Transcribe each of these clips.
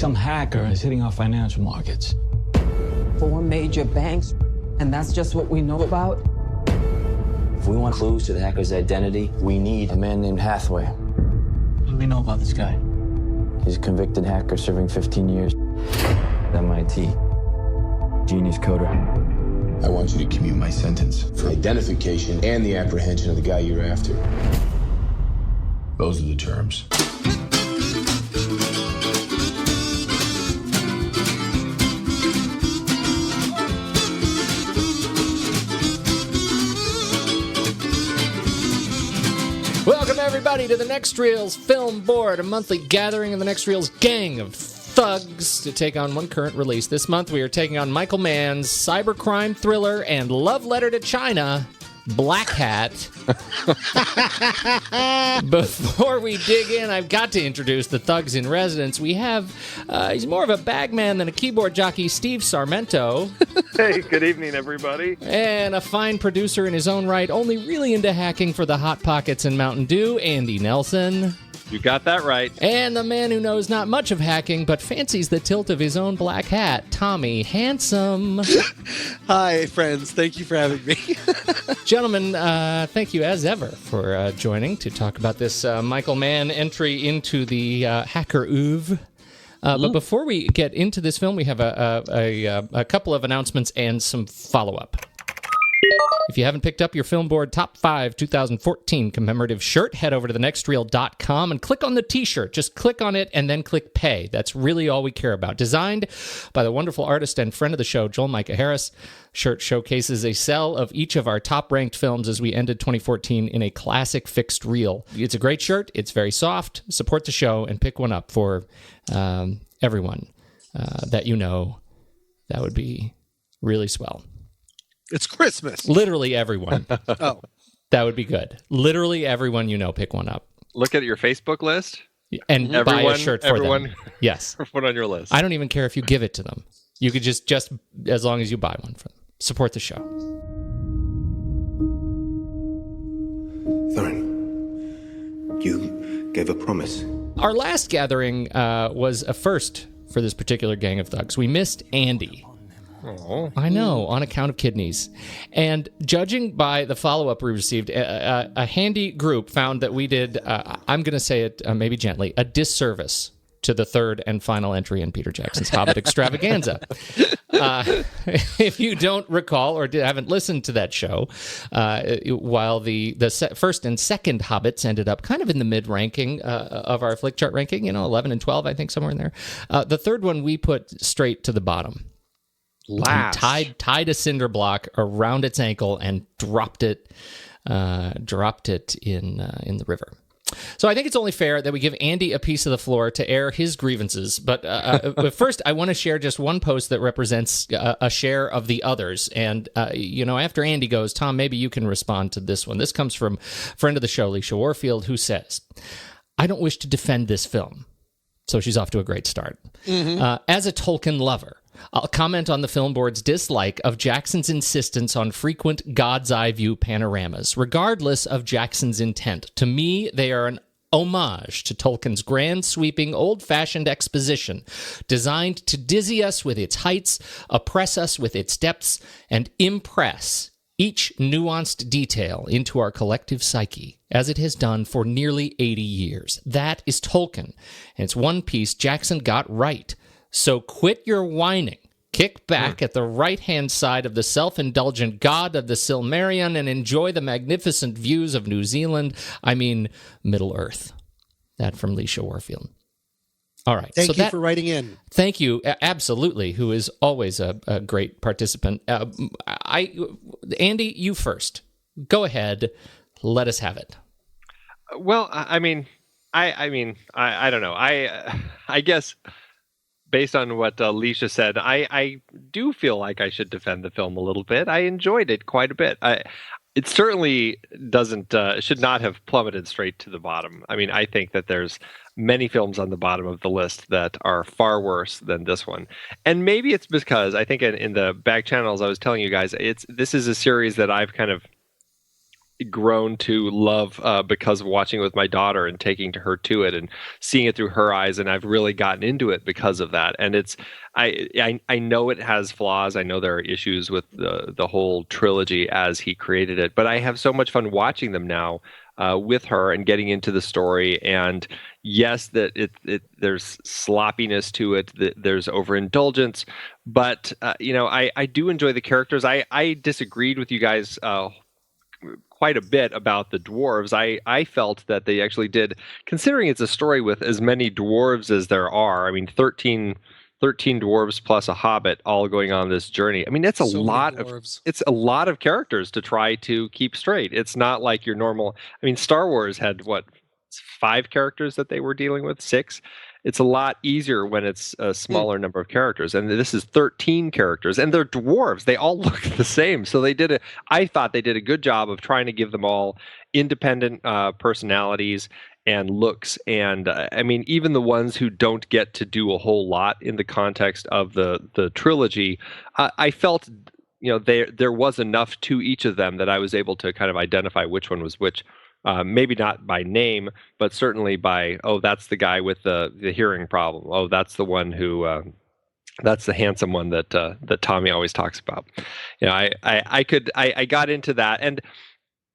Some hacker is hitting our financial markets. 4 major banks, and that's just what we know about? If we want clues to the hacker's identity, we need a man named Hathaway. What do we know about this guy? He's a convicted hacker serving 15 years at MIT. Genius coder. I want you to commute my sentence for identification and the apprehension of the guy you're after. Those are the terms. Welcome, everybody, to the Next Reels Film Board, a monthly gathering of the Next Reels gang of thugs to take on one current release. This month, we are taking on Michael Mann's cybercrime thriller and love letter to China, Blackhat. Before we dig in, I've got to introduce the thugs in residence. We have, he's more of a bagman than a keyboard jockey, Steve Sarmento. Hey, good evening, everybody. And a fine producer in his own right, only really into hacking for the Hot Pockets and Mountain Dew, Andy Nelson. You got that right. And the man who knows not much of hacking, but fancies the tilt of his own black hat, Tommy Handsome. Hi, friends. Thank you for having me. Gentlemen, thank you as ever for joining to talk about this Michael Mann entry into the hacker oeuvre. But before we get into this film, we have a couple of announcements and some follow-up. If you haven't picked up your Film Board Top 5 2014 commemorative shirt, head over to thenextreel.com and click on the t-shirt. Just click on it and then click pay. That's really all we care about. Designed by the wonderful artist and friend of the show, Joel Micah Harris. Shirt showcases a cell of each of our top-ranked films as we ended 2014 in a classic fixed reel. It's a great shirt. It's very soft. Support the show and pick one up for everyone that you know. That would be really swell. It's Christmas. Literally everyone. Oh. That would be good. Literally everyone you know, pick one up. Look at your Facebook list. And buy a shirt for them. Yes. Put on your list. I don't even care if you give it to them. You could just as long as you buy one for them. Support the show. Thorin, you gave a promise. Our last gathering was a first for this particular gang of thugs. We missed Andy. Oh. I know, on account of kidneys. And judging by the follow-up we received, a handy group found that we did, I'm going to say it maybe gently, a disservice to the third and final entry in Peter Jackson's Hobbit extravaganza. If you don't recall or haven't listened to that show, while the first and second Hobbits ended up kind of in the mid-ranking of our Flick Chart ranking, 11 and 12, I think, somewhere in there. The third one we put straight to the bottom. Tied a cinder block around its ankle and dropped it in the river. So I think it's only fair that we give Andy a piece of the floor to air his grievances. But first, I want to share just one post that represents a share of the others. And, after Andy goes, Tom, maybe you can respond to this one. This comes from friend of the show, Leisha Warfield, who says, I don't wish to defend this film. So she's off to a great start. Mm-hmm. As a Tolkien lover, I'll comment on the Film Board's dislike of Jackson's insistence on frequent God's eye view panoramas, regardless of Jackson's intent. To me, they are an homage to Tolkien's grand, sweeping, old-fashioned exposition, designed to dizzy us with its heights, oppress us with its depths, and impress each nuanced detail into our collective psyche, as it has done for nearly 80 years. That is Tolkien, and it's one piece Jackson got right. So quit your whining, kick back at the right-hand side of the self-indulgent god of the Silmarillion and enjoy the magnificent views of New Zealand, Middle-earth. That from Leisha Warfield. All right. Thank you for writing in. Thank you, absolutely, who is always a great participant. Andy, you first. Go ahead. Let us have it. Well, I don't know. I guess... Based on what Leisha said, I do feel like I should defend the film a little bit. I enjoyed it quite a bit. It certainly should not have plummeted straight to the bottom. I think that there's many films on the bottom of the list that are far worse than this one. And maybe it's because I think in the back channels I was telling you guys, this is a series that I've kind of grown to love because of watching it with my daughter and taking her to it and seeing it through her eyes, and I've really gotten into it because of that. And it's I know it has flaws. I know there are issues with the whole trilogy as he created it, but I have so much fun watching them now with her and getting into the story. And yes, that there's sloppiness to it, there's overindulgence, but I do enjoy the characters. I disagreed with you guys quite a bit about the dwarves. I felt that they actually did, considering it's a story with as many dwarves as there are. I mean, 13 dwarves plus a hobbit all going on this journey. I mean, it's a lot of characters to try to keep straight. It's not like your normal. I mean, Star Wars had 5 characters that they were dealing with, 6. It's a lot easier when it's a smaller number of characters, and this is 13 characters, and they're dwarves. They all look the same, so I thought they did a good job of trying to give them all independent personalities and looks. And I mean, even the ones who don't get to do a whole lot in the context of the trilogy, I felt there was enough to each of them that I was able to kind of identify which one was which. Maybe not by name, but certainly by, that's the guy with the hearing problem. Oh, that's the one who, that's the handsome one that Tommy always talks about. I got into that, and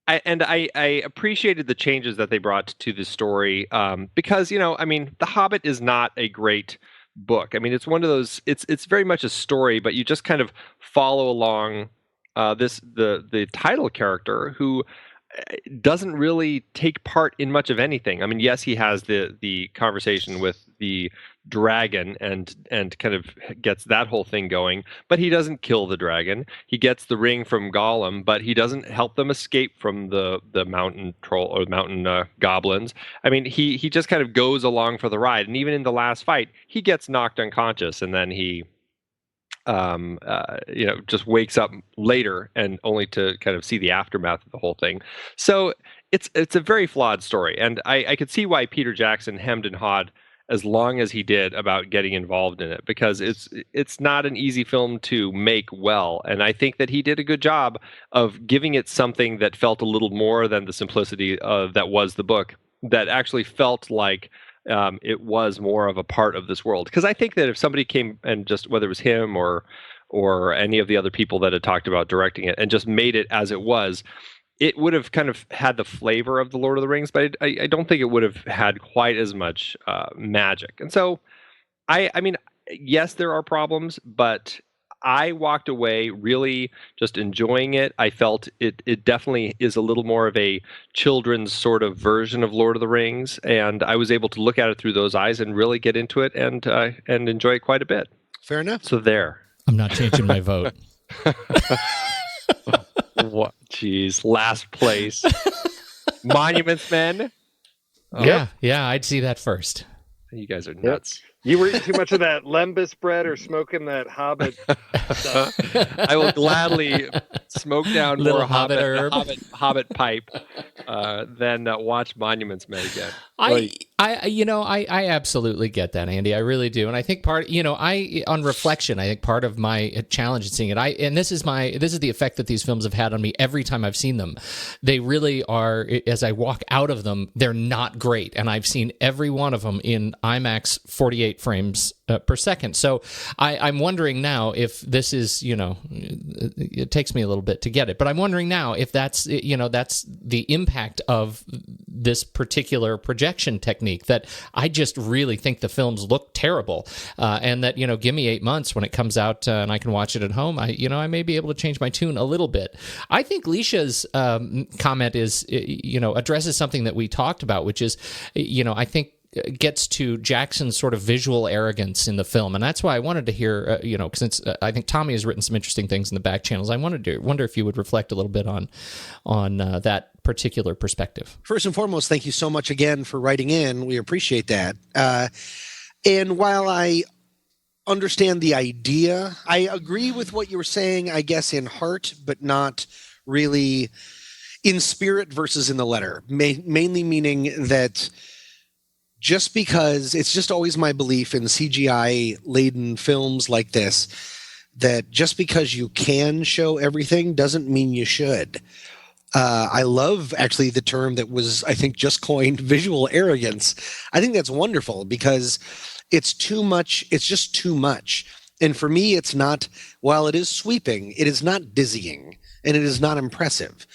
I appreciated the changes that they brought to the story, because I mean, The Hobbit is not a great book. I mean, it's one of those. It's very much a story, but you just kind of follow along the title character who doesn't really take part in much of anything. I mean, yes, he has the conversation with the dragon and kind of gets that whole thing going, but he doesn't kill the dragon. He gets the ring from Gollum, but he doesn't help them escape from the mountain troll or mountain goblins. I mean, he just kind of goes along for the ride, and even in the last fight, he gets knocked unconscious, and then he just wakes up later and only to kind of see the aftermath of the whole thing. So it's a very flawed story, and I could see why Peter Jackson hemmed and hawed as long as he did about getting involved in it, because it's not an easy film to make well, and I think that he did a good job of giving it something that felt a little more than the simplicity that was the book, that actually felt like it was more of a part of this world. Because I think that if somebody came and just, whether it was him or any of the other people that had talked about directing it, and just made it as it was, it would have kind of had the flavor of the Lord of the Rings, but I don't think it would have had quite as much magic. And so, I mean, yes, there are problems, but I walked away really just enjoying it. I felt it definitely is a little more of a children's sort of version of Lord of the Rings, and I was able to look at it through those eyes and really get into it and enjoy it quite a bit. Fair enough. So there. I'm not changing my vote. What? Jeez, last place. Monuments Men. Yeah, I'd see that first. You guys are nuts. You were eating too much of that lembas bread or smoking that Hobbit stuff. I will gladly smoke down Little more Hobbit herb. Hobbit pipe than watch Monuments Men again. I absolutely get that, Andy. I really do, and I think on reflection, I think part of my challenge in seeing it, and this is the effect that these films have had on me every time I've seen them. They really are. As I walk out of them, they're not great, and I've seen every one of them in IMAX 48 frames per second. So I'm wondering now if this is, it takes me a little bit to get it, but I'm wondering now if that's the impact of this particular projection technique, that I just really think the films look terrible, and that, give me 8 months when it comes out and I can watch it at home. I may be able to change my tune a little bit. I think Leisha's comment is, addresses something that we talked about, which is, I think gets to Jackson's sort of visual arrogance in the film, and that's why I wanted to hear, since I think Tommy has written some interesting things in the back channels, I wonder if you would reflect a little bit on that particular perspective. First and foremost, thank you so much again for writing in. We appreciate that. And while I understand the idea, I agree with what you were saying, I guess, in heart, but not really in spirit versus in the letter. Mainly meaning that just because it's just always my belief in CGI-laden films like this, that just because you can show everything doesn't mean you should. I love actually the term that was, I think, just coined, visual arrogance. I think that's wonderful because it's too much. It's just too much. And for me, it's not, while it is sweeping, it is not dizzying and it is not impressive.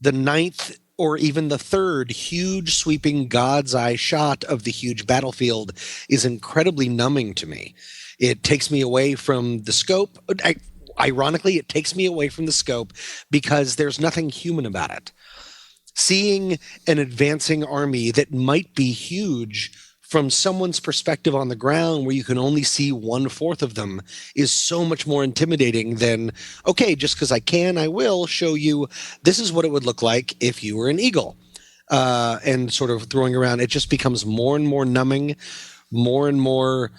The ninth or even the third huge sweeping God's eye shot of the huge battlefield is incredibly numbing to me. It takes me away from the scope. Ironically, it takes me away from the scope because there's nothing human about it. Seeing an advancing army that might be huge from someone's perspective on the ground where you can only see 1/4 of them is so much more intimidating than, okay, just because I can, I will show you this is what it would look like if you were an eagle. And sort of throwing around, it just becomes more and more numbing, more and more.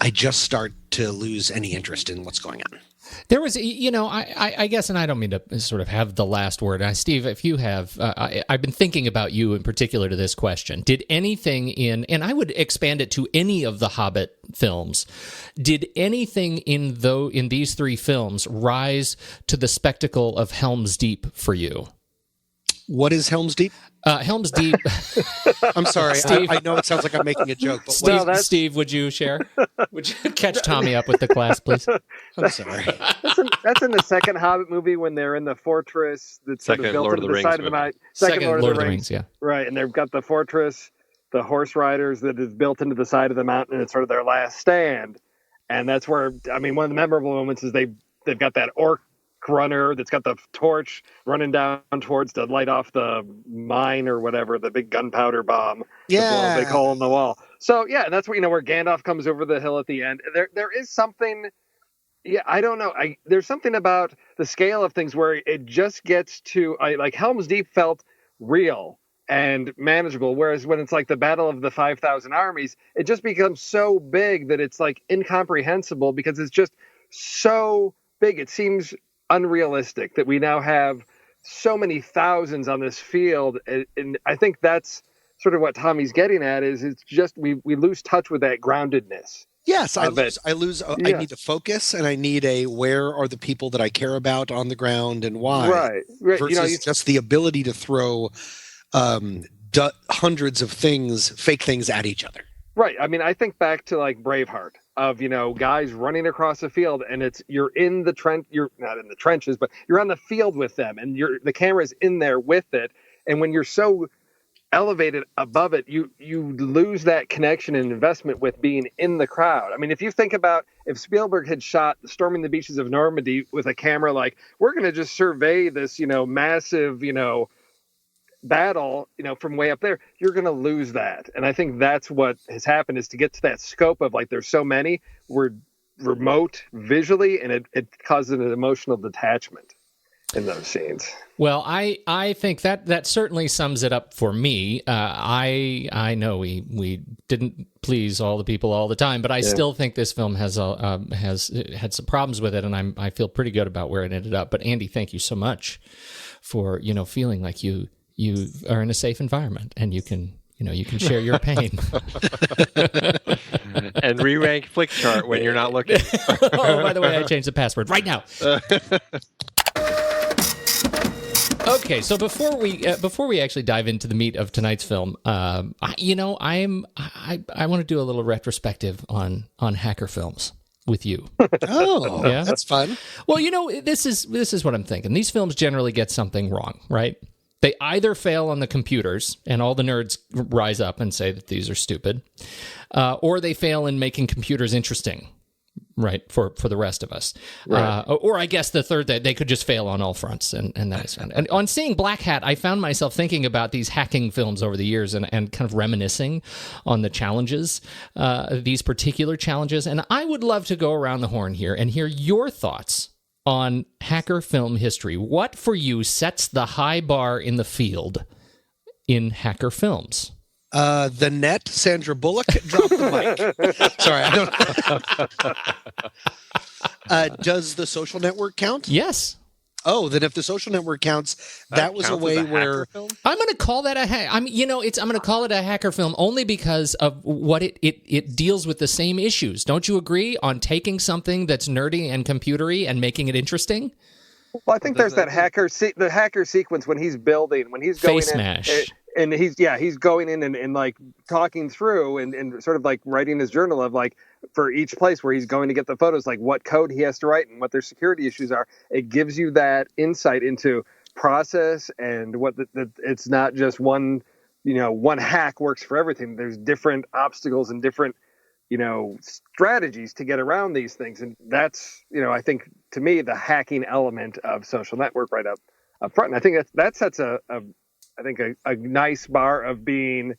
I just start to lose any interest in what's going on. There was, I guess, and I don't mean to sort of have the last word. Steve, if you have, I've been thinking about you in particular to this question. Did anything and I would expand it to any of the Hobbit films, did anything in these three films rise to the spectacle of Helm's Deep for you? What is Helm's Deep? Helm's Deep. I'm sorry. I know it sounds like I'm making a joke. But Steve, would you share? Would you catch Tommy up with the class, please? I'm sorry. That's in the second Hobbit movie when they're in the fortress that's sort of built into the side of the mountain. Second Lord of the Rings, yeah. Right, and they've got the fortress, the horse riders that is built into the side of the mountain, and it's sort of their last stand. And that's where, one of the memorable moments is they've got that orc runner that's got the torch running down towards to light off the mine or whatever, the big gunpowder bomb. Yeah, the big hole in the wall. So yeah, and that's where where Gandalf comes over the hill at the end. There is something. Yeah, I don't know. There's something about the scale of things where it just gets to like Helm's Deep felt real and manageable, whereas when it's like the Battle of the 5,000 Armies, it just becomes so big that it's like incomprehensible because it's just so big. It seems unrealistic that we now have so many thousands on this field, and I think that's sort of what Tommy's getting at. Is it's just we lose touch with that groundedness. Yes, I lose. I need to focus, and I need where are the people that I care about on the ground and why. Right. Versus just the ability to throw hundreds of fake things at each other. Right. I think back to like Braveheart of, guys running across a field and you're in the trench. You're not in the trenches, but you're on the field with them and the camera's in there with it. And when you're so elevated above it, you lose that connection and investment with being in the crowd. If you think about if Spielberg had shot Storming the Beaches of Normandy with a camera, like we're going to just survey this, massive, battle, from way up there, you're going to lose that. And I think that's what has happened is to get to that scope of like, there's so many, we're remote visually, and it causes an emotional detachment in those scenes. Well, I think that certainly sums it up for me. I know we didn't please all the people all the time, but I still think this film has had some problems with it, and I feel pretty good about where it ended up. But Andy, thank you so much for feeling like you are in a safe environment and you can share your pain. And re-rank Flickchart when you're not looking. Oh, by the way, I changed the password right now. Okay, so before we actually dive into the meat of tonight's film, I want to do a little retrospective on hacker films with you. Oh, yeah? That's fun. Well, this is what I'm thinking. These films generally get something wrong, right? They either fail on the computers, and all the nerds rise up and say that these are stupid, or they fail in making computers interesting, right, for the rest of us. Right. Or I guess the third, that they could just fail on all fronts, and that is fun. And on seeing Blackhat, I found myself thinking about these hacking films over the years and kind of reminiscing on the challenges, these particular challenges. And I would love to go around the horn here and hear your thoughts on hacker film history. What for you sets the high bar in the field in hacker films? The Net, Sandra Bullock, drop the mic. Sorry, I don't. Does The Social Network count? Yes. Oh, then if The Social Network counts, that was a way where I'm going to call that I'm going to call it a hacker film only because of what it deals with the same issues. Don't you agree on taking something that's nerdy and computery and making it interesting? Well, I think there's that the hacker sequence when he's building, when he's going Face in, mash. and he's going in and like talking through and sort of like writing his journal of like for each place where he's going to get the photos, like what code he has to write and what their security issues are. It gives you that insight into process and what it's not just one hack works for everything. There's different obstacles and different strategies to get around these things. And that's, I think to me, the hacking element of Social Network right up front. And I think that sets a nice bar of being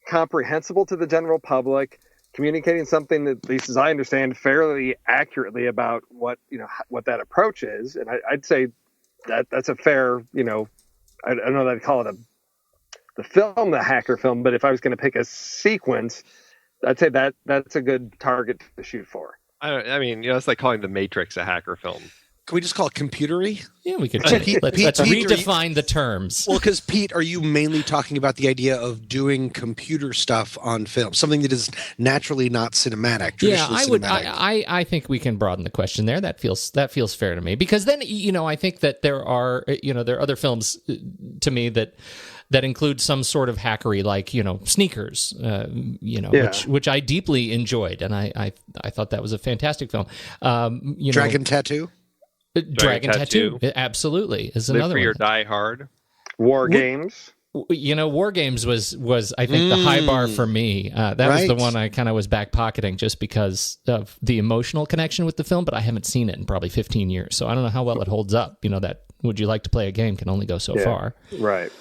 comprehensible to the general public, communicating something that, at least as I understand, fairly accurately about what that approach is. And I'd say that's a fair, I don't know that I'd call it the film, the hacker film, but if I was going to pick a sequence, I'd say that's a good target to shoot for. I mean, it's like calling The Matrix a hacker film. Can we just call it computery? Yeah, we could. Pete, let's Pete, redefine the terms. Well, because Pete, are you mainly talking about the idea of doing computer stuff on film, something that is naturally not cinematic? Yeah, I would. I think we can broaden the question there. That feels fair to me, because then I think that there are other films to me that include some sort of hackery, like Sneakers, which I deeply enjoyed, and I thought that was a fantastic film. Dragon Tattoo. Dragon Tattoo, absolutely, is another Live Free one. or Die Hard. War Games. War Games was I think the high bar for me. That was the one I kind of was back pocketing just because of the emotional connection with the film, but I haven't seen it in probably 15 years, so I don't know how well it holds up. That would you like to play a game can only go so far. Right.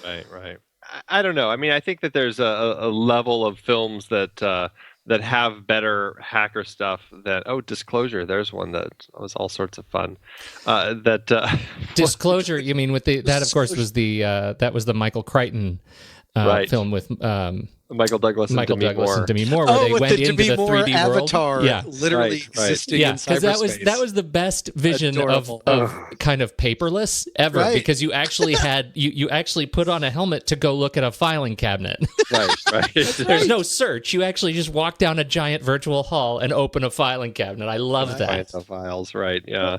I don't know. I mean, I think that there's a level of films that have better hacker stuff. Disclosure. There's one that was all sorts of fun. Disclosure. You mean with that? Of course, was the Michael Crichton film with Michael Douglas and Demi Moore, where they went into the 3D avatar, world. literally existing in cyberspace. that was the best vision of kind of paperless ever, because you actually had you actually put on a helmet to go look at a filing cabinet. Right. There's no search. You actually just walk down a giant virtual hall and open a filing cabinet. I love that. Files, right? Yeah.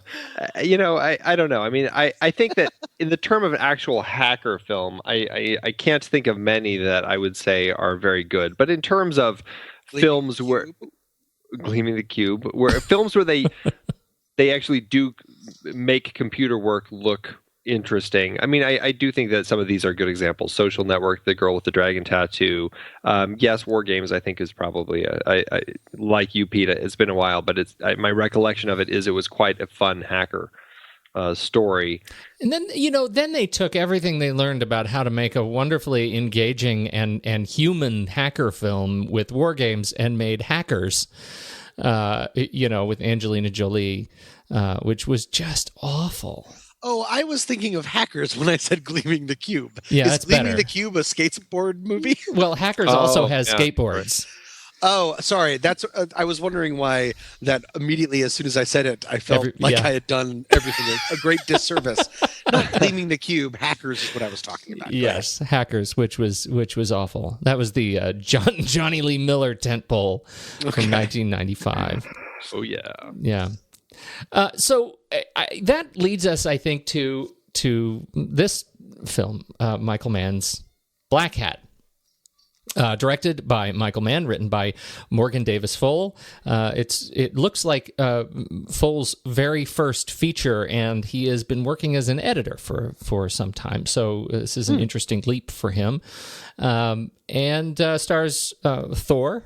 I don't know. I mean, I think that in the term of an actual hacker film, I can't think of many that I would say are very good. But in terms of films where Gleaming the Cube, where films where they actually do make computer work look interesting. I mean, I do think that some of these are good examples. Social Network, The Girl with the Dragon Tattoo. Yes, War Games, I think, is probably I like you, Pete. It's been a while, but my recollection of it is it was quite a fun hacker story. And then then they took everything they learned about how to make a wonderfully engaging and human hacker film with War Games and made Hackers, with Angelina Jolie, which was just awful. Oh, I was thinking of Hackers when I said Gleaming the Cube. Yeah, is that's Gleaming better. the Cube a skateboard movie? Well, Hackers also has skateboards. Oh, sorry. That's. I was wondering why that immediately, as soon as I said it, I felt I had done everything a great disservice. Not Gleaming the Cube. Hackers is what I was talking about. Yes, Hackers, which was awful. That was the Johnny Lee Miller tentpole from 1995. Oh yeah. Yeah. So that leads us, I think, to this film, Michael Mann's Blackhat. Directed by Michael Mann, written by Morgan Davis Foehl. It looks like Foehl's very first feature, and he has been working as an editor for some time. So this is an interesting leap for him. And stars Thor,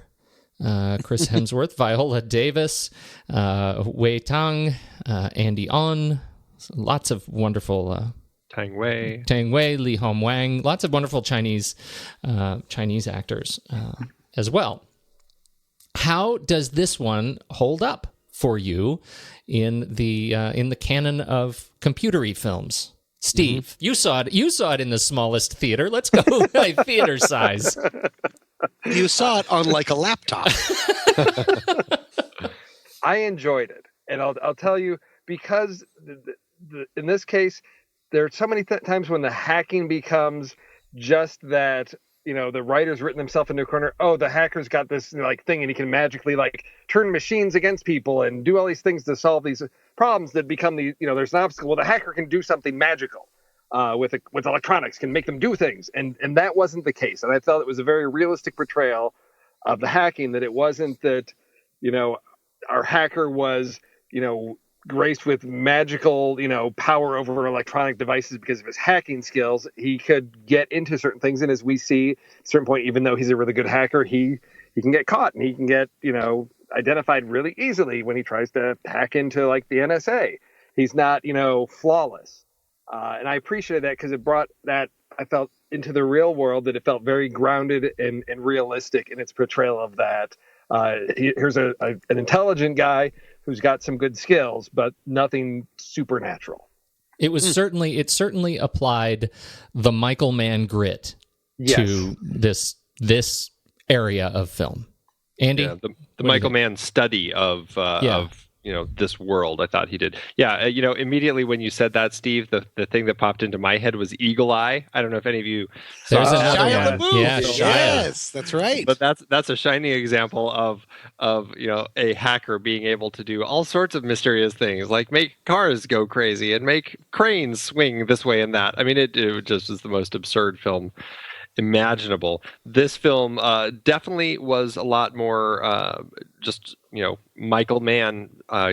Chris Hemsworth, Viola Davis, Wei Tang, Andy On, lots of wonderful. Tang Wei, Li Hom Wang, lots of wonderful Chinese actors as well. How does this one hold up for you in the canon of computery films? Steve, you saw it in the smallest theater. Let's go by theater size. You saw it on like a laptop. I enjoyed it, and I'll tell you, because in this case, there are so many times when the hacking becomes just that the writer's written himself into a corner. Oh, the hacker's got this like thing, and he can magically like turn machines against people and do all these things to solve these problems that become there's an obstacle. Well, the hacker can do something magical with electronics, can make them do things, and that wasn't the case. And I felt it was a very realistic portrayal of the hacking. That it wasn't that our hacker was graced with magical, power over electronic devices because of his hacking skills. He could get into certain things, and as we see, at a certain point, even though he's a really good hacker, he can get caught, and he can get, identified really easily when he tries to hack into like the NSA. He's not, flawless. And I appreciated that because it brought that, I felt, into the real world, that it felt very grounded and realistic in its portrayal of that. Here's an intelligent guy who's got some good skills, but nothing supernatural. It certainly applied the Michael Mann grit to this area of film. Andy, the Michael Mann study of this world, I thought he did. Yeah, immediately when you said that, Steve, the thing that popped into my head was Eagle Eye. I don't know if any of you saw There's that. another one. Yeah, yes, that's right. But that's a shining example of a hacker being able to do all sorts of mysterious things, like make cars go crazy and make cranes swing this way and that. I mean, it just was the most absurd film imaginable. This film definitely was a lot more just Michael Mann,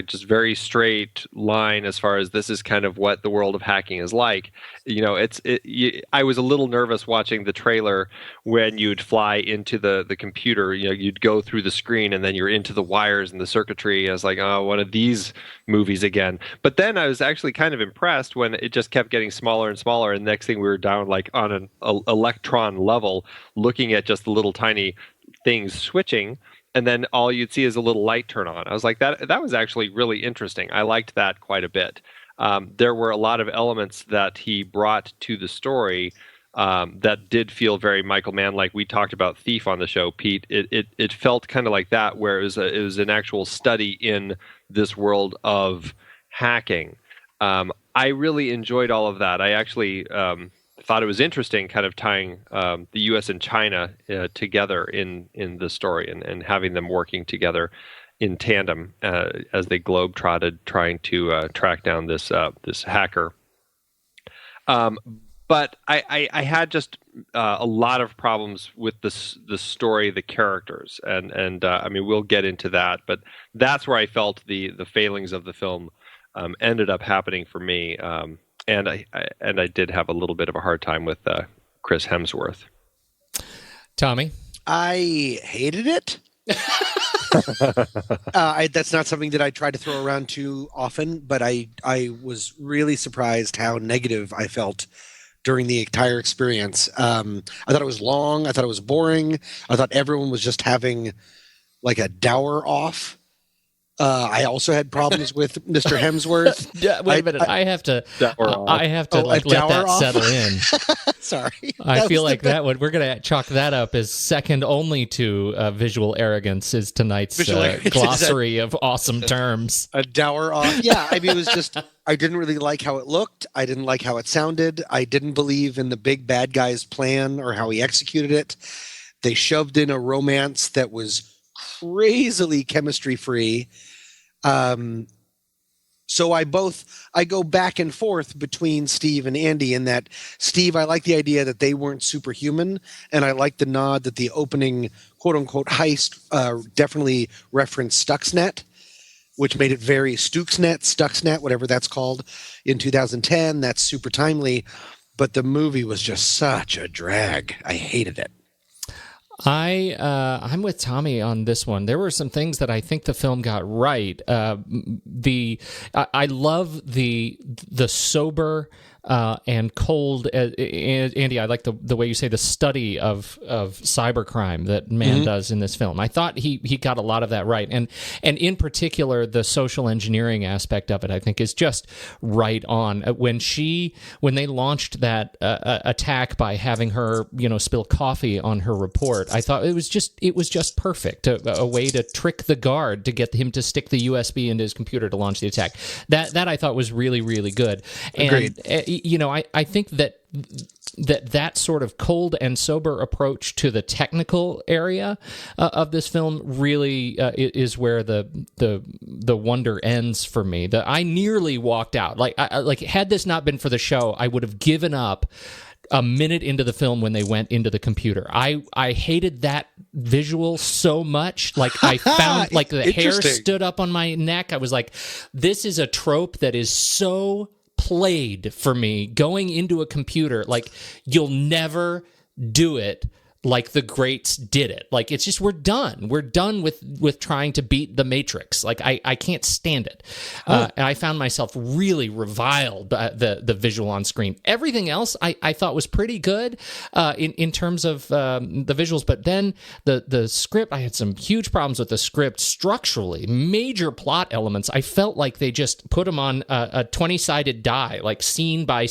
just very straight line as far as this is kind of what the world of hacking is like. I was a little nervous watching the trailer when you'd fly into the computer. You'd go through the screen and then you're into the wires and the circuitry. I was like, oh, one of these movies again. But then I was actually kind of impressed when it just kept getting smaller and smaller, and next thing we were down like on an electron level, looking at just the little tiny things switching. And then all you'd see is a little light turn on. I was like, that was actually really interesting. I liked that quite a bit. There were a lot of elements that he brought to the story that did feel very Michael Mann, like we talked about Thief on the show, Pete. It felt kind of like that, where it was an actual study in this world of hacking. I really enjoyed all of that. I actually thought it was interesting kind of tying the U.S. and China together in the story and having them working together in tandem as they globetrotted trying to track down this hacker. But I had just a lot of problems with the story, the characters, and I mean, we'll get into that, but that's where I felt the failings of the film ended up happening for me. And I did have a little bit of a hard time with Chris Hemsworth. Tommy? I hated it. That's not something that I try to throw around too often, but I was really surprised how negative I felt during the entire experience. I thought it was long. I thought it was boring. I thought everyone was just having like a dour off. I also had problems with Mr. Hemsworth. Wait a minute. I have to let that off? Settle in. Sorry. I feel like that one, we're going to chalk that up as second only to visual arrogance is tonight's glossary of awesome terms. A dour off. Yeah. I mean, it was just, I didn't really like how it looked. I didn't like how it sounded. I didn't believe in the big bad guy's plan or how he executed it. They shoved in a romance that was crazily chemistry free. So I go back and forth between Steve and Andy in that, Steve, I like the idea that they weren't superhuman, and I like the nod that the opening quote unquote heist definitely referenced Stuxnet, which made it very Stuxnet, whatever that's called, in 2010. That's super timely, but the movie was just such a drag. I hated it. I'm with Tommy on this one. There were some things that I think the film got right. I love the sober and cold. Andy, I like the way you say the study of cybercrime that Mann does in this film. I thought he got a lot of that right, and in particular the social engineering aspect of it, I think, is just right on. When they launched that attack by having her spill coffee on her report, I thought it was just perfect, a way to trick the guard to get him to stick the USB into his computer to launch the attack. That I thought was really, really good. Agreed. And I think that that sort of cold and sober approach to the technical area of this film really is where the wonder ends for me. That I nearly walked out. Like had this not been for the show, I would have given up a minute into the film when they went into the computer. I hated that visual so much. Like I found like the hair stood up on my neck. I was like, this is a trope that is so played for me going into a computer. Like you'll never do it like the greats did it. Like it's just we're done with trying to beat the Matrix. Like I can't stand it. And I found myself really reviled by the visual on screen. Everything else I thought was pretty good in terms of the visuals, but then the script, I had some huge problems with the script structurally. Major plot elements, I felt like they just put them on a 20-sided die, like scene by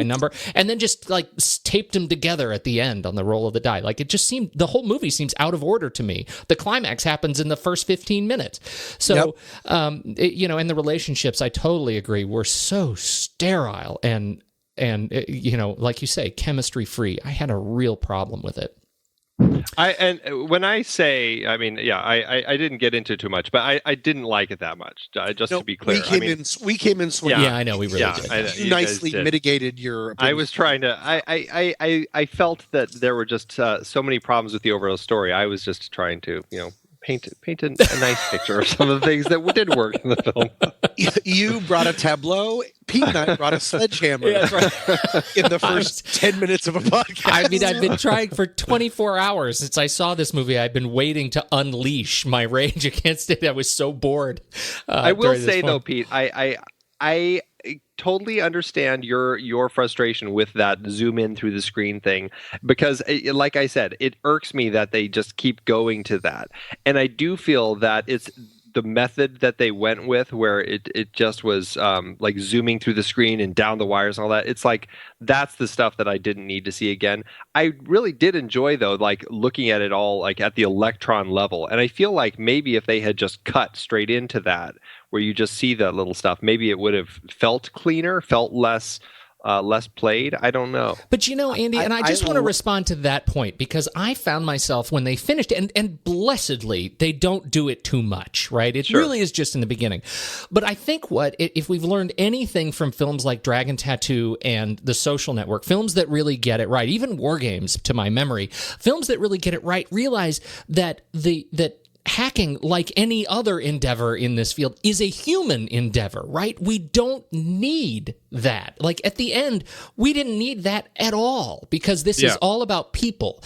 number, and then just like taped them together at the end on the roll of the die. Like it just seemed, the whole movie seems out of order to me. The climax happens in the first 15 minutes. So, and the relationships, I totally agree, were so sterile and like you say, chemistry free. I had a real problem with it. When I say, I mean, I didn't get into too much, but I didn't like it that much. To be clear, we came in swinging. Yeah, I know we really did. You nicely mitigated your opinion. I was trying to. I felt that there were just so many problems with the overall story. I was just trying to, paint a nice picture of some of the things that did work in the film. You brought a tableau. Pete and I brought a sledgehammer in the first 10 minutes of a podcast. I mean, I've been trying for 24 hours since I saw this movie. I've been waiting to unleash my rage against it. I was so bored. I will say, though, Pete, I totally understand your frustration with that zoom in through the screen thing, because like I said, it irks me that they just keep going to that. And I do feel that it's the method that they went with, where it just was like zooming through the screen and down the wires and all that. It's like, that's the stuff that I didn't need to see again. I really did enjoy, though, like looking at it all like at the electron level. And I feel like maybe if they had just cut straight into that, where you just see that little stuff, maybe it would have felt cleaner, felt less played. I don't know. But Andy, and I just want to respond to that point, because I found myself when they finished, and blessedly, they don't do it too much, right? It really is just in the beginning. But I think if we've learned anything from films like Dragon Tattoo and The Social Network, films that really get it right, even War Games, to my memory, films that really get it right, realize that hacking, like any other endeavor in this field, is a human endeavor, right? We don't need that. Like at the end, we didn't need that at all, because this is all about people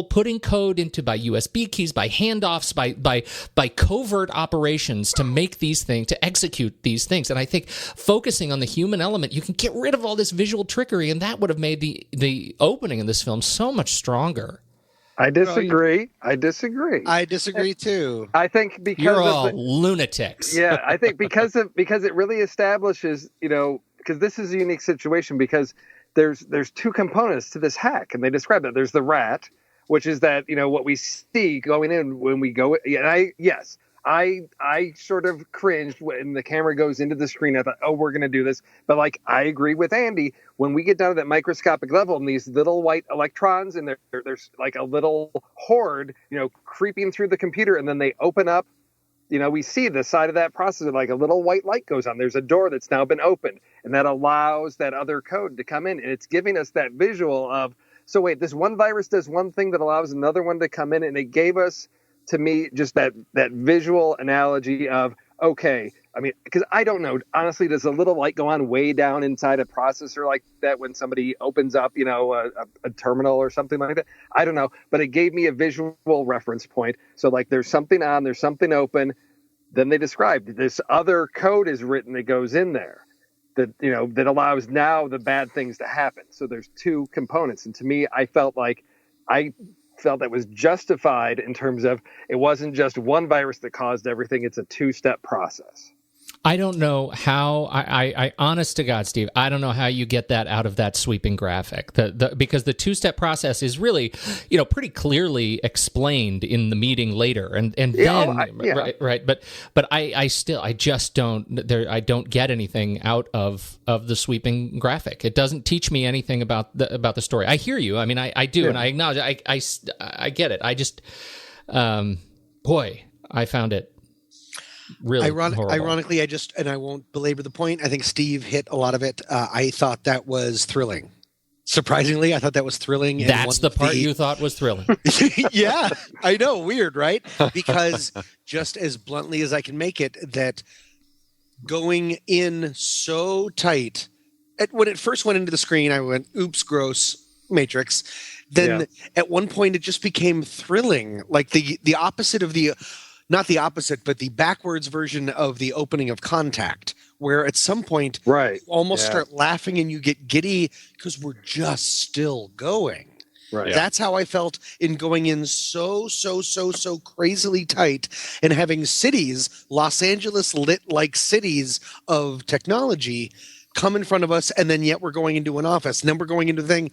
putting code into by USB keys, by handoffs, by covert operations to make these things, to execute these things. And I think focusing on the human element, you can get rid of all this visual trickery, and that would have made the opening in this film so much stronger. I disagree. I disagree too. I think because you're all lunatics. Yeah, I think because it really establishes, because this is a unique situation, because there's two components to this hack, and they describe that. There's the rat, which is that what we see going in when we go. And I sort of cringed when the camera goes into the screen. I thought, oh, we're going to do this. But I agree with Andy. When we get down to that microscopic level and these little white electrons, and there's like a little horde, creeping through the computer, and then they open up, we see the side of that processor, like a little white light goes on. There's a door that's now been opened, and that allows that other code to come in. And it's giving us that visual of, so wait, this one virus does one thing that allows another one to come in. And it gave us, to me, just that visual analogy of, okay, I mean, because I don't know, honestly, does a little light go on way down inside a processor like that when somebody opens up, a terminal or something like that? I don't know, but it gave me a visual reference point. So there's something on, there's something open. Then they described this other code is written that goes in there that, that allows now the bad things to happen. So there's two components. And to me, I felt that was justified in terms of it wasn't just one virus that caused everything. It's a two-step process. I don't know how. I honest to God, Steve, I don't know how you get that out of that sweeping graphic. Because the two-step process is really, pretty clearly explained in the meeting later, and then right. But I just don't. I don't get anything out of the sweeping graphic. It doesn't teach me anything about the story. I hear you. I mean, I do, and I acknowledge. I get it. I just, boy, I found it. Really ironically, I won't belabor the point. I think Steve hit a lot of it. I thought that was thrilling. Surprisingly, I thought that was thrilling. That's the part you thought was thrilling. Yeah, I know. Weird, right? Because just as bluntly as I can make it, that going in so tight. When it first went into the screen, I went, oops, gross, Matrix. Then at one point, it just became thrilling. Like the opposite of the... Not the opposite, but the backwards version of the opening of Contact, where at some point you almost start laughing and you get giddy because we're just still going. Right. Yeah. That's how I felt in going in so crazily tight and having cities, Los Angeles lit like cities of technology come in front of us, and then yet we're going into an office. And then we're going into the thing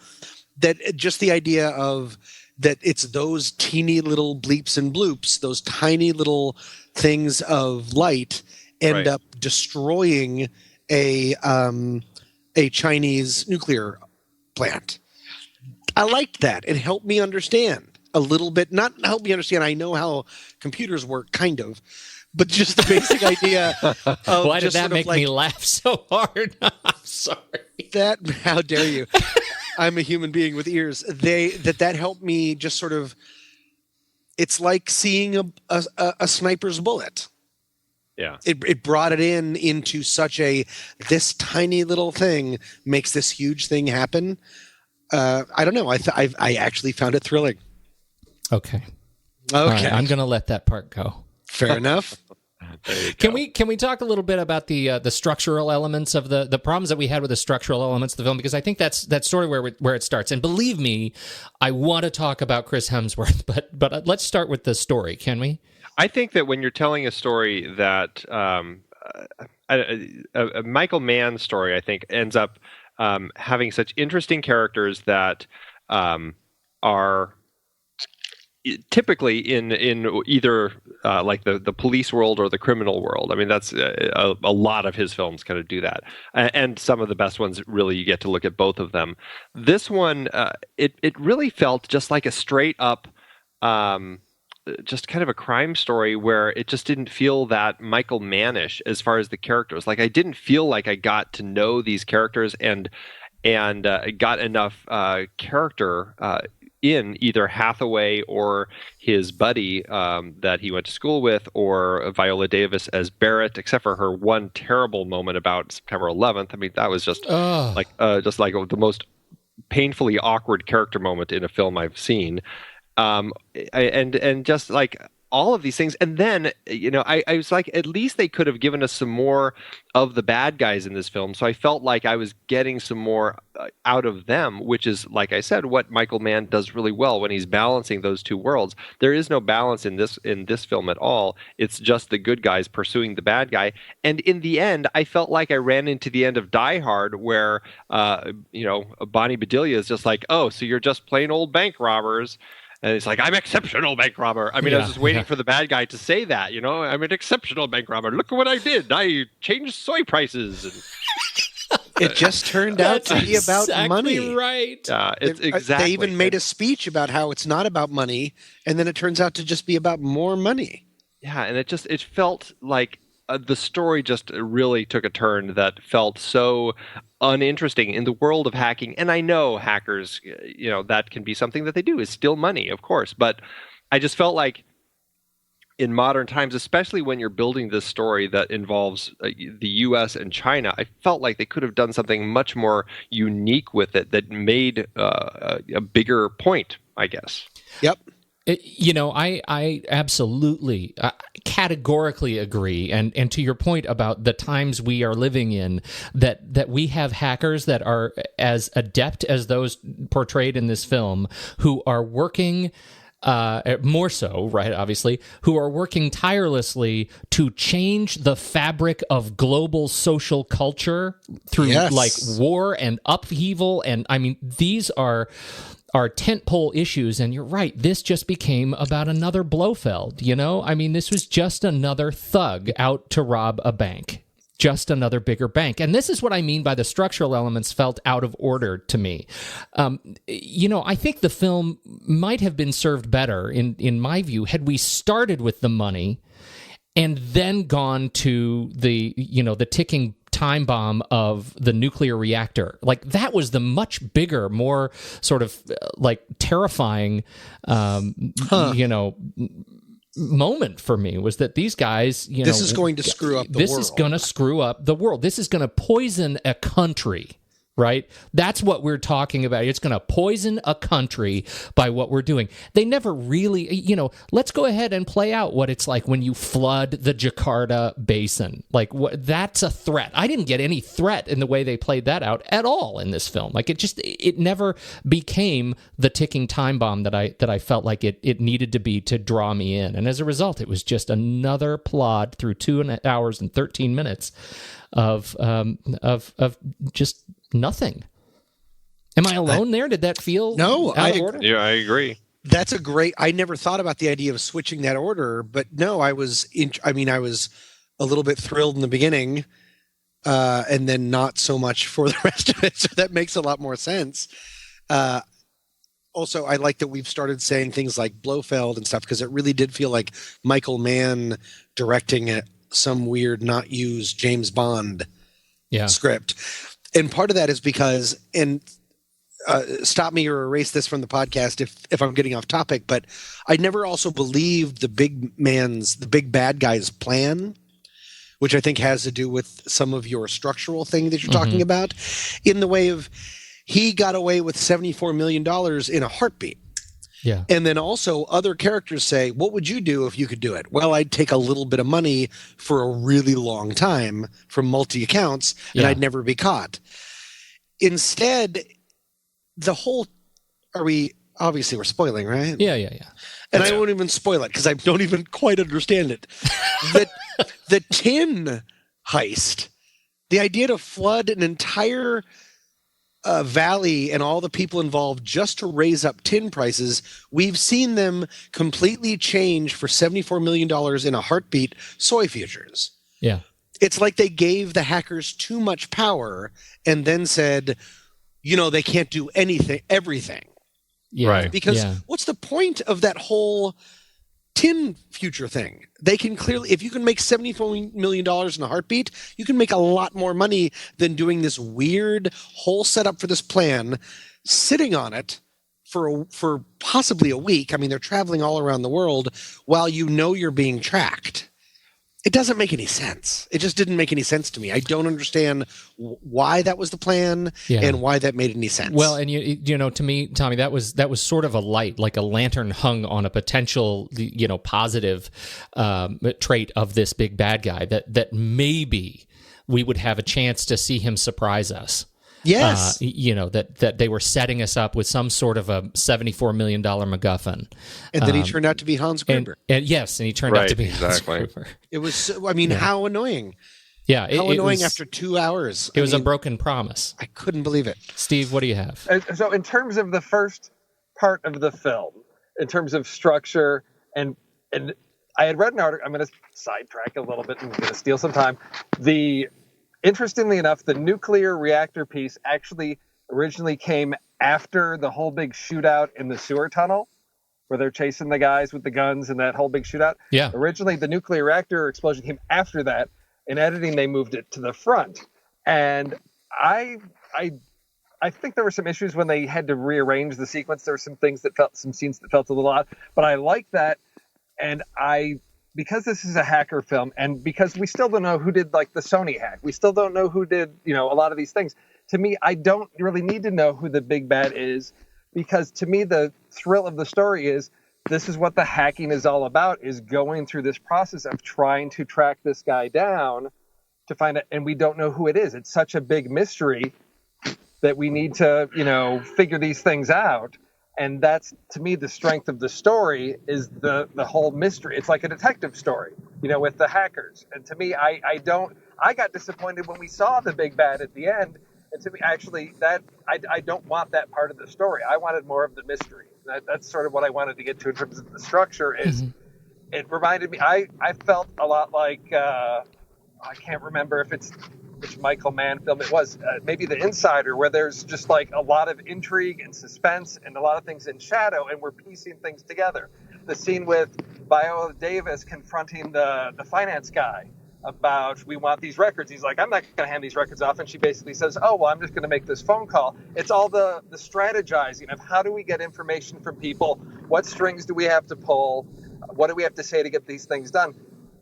that just the idea of that it's those teeny little bleeps and bloops, those tiny little things of light end up destroying a Chinese nuclear plant. I liked that. It helped me understand a little bit. Not help me understand. I know how computers work, kind of. But just the basic idea of why did that make me laugh so hard? I'm sorry. How dare you? I'm a human being with ears. That helped me just sort of. It's like seeing a sniper's bullet. Yeah. It brought it into such this tiny little thing makes this huge thing happen. I don't know. I actually found it thrilling. Okay. Right, I'm going to let that part go. Fair enough. Can we talk a little bit about the structural elements of the problems that we had with the structural elements of the film? Because I think that's sort of where it starts. And believe me, I want to talk about Chris Hemsworth, but let's start with the story. Can we? I think that when you're telling a story that a Michael Mann story, I think ends up having such interesting characters that are typically in either like the police world or the criminal world. I mean, that's a lot of his films kind of do that, and some of the best ones really you get to look at both of them. This one, it really felt just like a straight up just kind of a crime story where it just didn't feel that Michael Mannish as far as the characters. Like I didn't feel like I got to know these characters and got enough character in either Hathaway or his buddy that he went to school with, or Viola Davis as Barrett, except for her one terrible moment about September 11th. I mean, that was just like the most painfully awkward character moment in a film I've seen. And just like all of these things. And then, I was like, at least they could have given us some more of the bad guys in this film. So I felt like I was getting some more out of them, which is, like I said, what Michael Mann does really well when he's balancing those two worlds. There is no balance in this film at all. It's just the good guys pursuing the bad guy. And in the end, I felt like I ran into the end of Die Hard where, Bonnie Bedelia is just like, oh, so you're just plain old bank robbers. And it's like, I'm exceptional bank robber. I mean, I was just waiting for the bad guy to say that, I'm an exceptional bank robber. Look at what I did. I changed soy prices. It just turned out to be about money. Right. It's exactly. They even made a speech about how it's not about money, and then it turns out to just be about more money. Yeah, and it felt like the story just really took a turn that felt so uninteresting in the world of hacking. And I know hackers, that can be something that they do, is steal money, of course. But I just felt like in modern times, especially when you're building this story that involves the U.S. and China, I felt like they could have done something much more unique with it that made a bigger point, I guess. Yep. I absolutely, categorically agree. And to your point about the times we are living in, that we have hackers that are as adept as those portrayed in this film, who are working more so, right, obviously, who are working tirelessly to change the fabric of global social culture through like war and upheaval. And I mean, these are tentpole issues. And you're right, this just became about another Blofeld, you know? I mean, this was just another thug out to rob a bank. Just another bigger bank. And this is what I mean by the structural elements felt out of order to me. You know, I think the film might have been served better, in my view, had we started with the money and then gone to the ticking time bomb of the nuclear reactor. Like, that was the much bigger, more sort of like terrifying, moment for me, was that these guys, this is going to screw up the world. This is going to screw up the world. This is going to poison a country, right? That's what we're talking about. It's going to poison a country by what we're doing. They never really, let's go ahead and play out what it's like when you flood the Jakarta Basin. Like, that's a threat. I didn't get any threat in the way they played that out at all in this film. Like, it never became the ticking time bomb that I felt like it needed to be to draw me in. And as a result, it was just another plod through 2 hours and 13 minutes of just nothing. Am I alone there? Did that feel out of order? Yeah, I agree. That's I never thought about the idea of switching that order, but no, I was a little bit thrilled in the beginning, and then not so much for the rest of it. So that makes a lot more sense. Also, I like that we've started saying things like Blofeld and stuff, because it really did feel like Michael Mann directing some weird, not used James Bond script. And part of that is because, and stop me or erase this from the podcast if I'm getting off topic, but I never also believed the big bad guy's plan, which I think has to do with some of your structural thing that you're talking about, in the way of he got away with $74 million in a heartbeat. Yeah. And then also other characters say, what would you do if you could do it? Well, I'd take a little bit of money for a really long time from multi accounts, and I'd never be caught. Instead, obviously we're spoiling, right? Yeah. And I won't even spoil it because I don't even quite understand it. The tin heist, the idea to flood an entire valley and all the people involved just to raise up tin prices. We've seen them completely change for $74 million in a heartbeat soy futures. Yeah. It's like they gave the hackers too much power and then said, they can't do everything. Yeah. Right. Because what's the point of that whole tin future thing? They can clearly, if you can make $74 million in a heartbeat, you can make a lot more money than doing this weird whole setup for this plan, sitting on it for possibly a week. I mean, they're traveling all around the world while you're being tracked. It doesn't make any sense. It just didn't make any sense to me. I don't understand why that was the plan and why that made any sense. Well, and to me, Tommy, that was sort of a light, like a lantern hung on a potential, positive trait of this big bad guy, that maybe we would have a chance to see him surprise us. Yes. That they were setting us up with some sort of a $74 million MacGuffin. And then he turned out to be Hans Gruber. And he turned out to be Hans Gruber. It was, how annoying. Yeah. How annoying after 2 hours. It was a broken promise. I couldn't believe it. Steve, what do you have? So in terms of the first part of the film, in terms of structure, and I had read an article, I'm going to sidetrack a little bit and going to steal some time. Interestingly enough, the nuclear reactor piece actually originally came after the whole big shootout in the sewer tunnel, where they're chasing the guys with the guns and that whole big shootout. Yeah. Originally, the nuclear reactor explosion came after that. In editing, they moved it to the front. And I think there were some issues when they had to rearrange the sequence. There were some scenes that felt a little odd, but I like that. And because this is a hacker film, and because we still don't know who did like the Sony hack, we still don't know who did, a lot of these things. To me, I don't really need to know who the big bad is, because to me, the thrill of the story is this is what the hacking is all about, is going through this process of trying to track this guy down to find it. And we don't know who it is. It's such a big mystery that we need to, figure these things out. And that's, to me, the strength of the story is the whole mystery. It's like a detective story, with the hackers. And to me, I got disappointed when we saw the big bad at the end. And to me, actually, I don't want that part of the story. I wanted more of the mystery. That's sort of what I wanted to get to in terms of the structure. Is It reminded me. I felt a lot like I can't remember if it's which Michael Mann film it was. Maybe The Insider, where there's just like a lot of intrigue and suspense and a lot of things in shadow, and we're piecing things together. The scene with Viola Davis confronting the finance guy about, we want these records. He's like, I'm not going to hand these records off. And she basically says, oh, well, I'm just going to make this phone call. It's all the strategizing of how do we get information from people? What strings do we have to pull? What do we have to say to get these things done?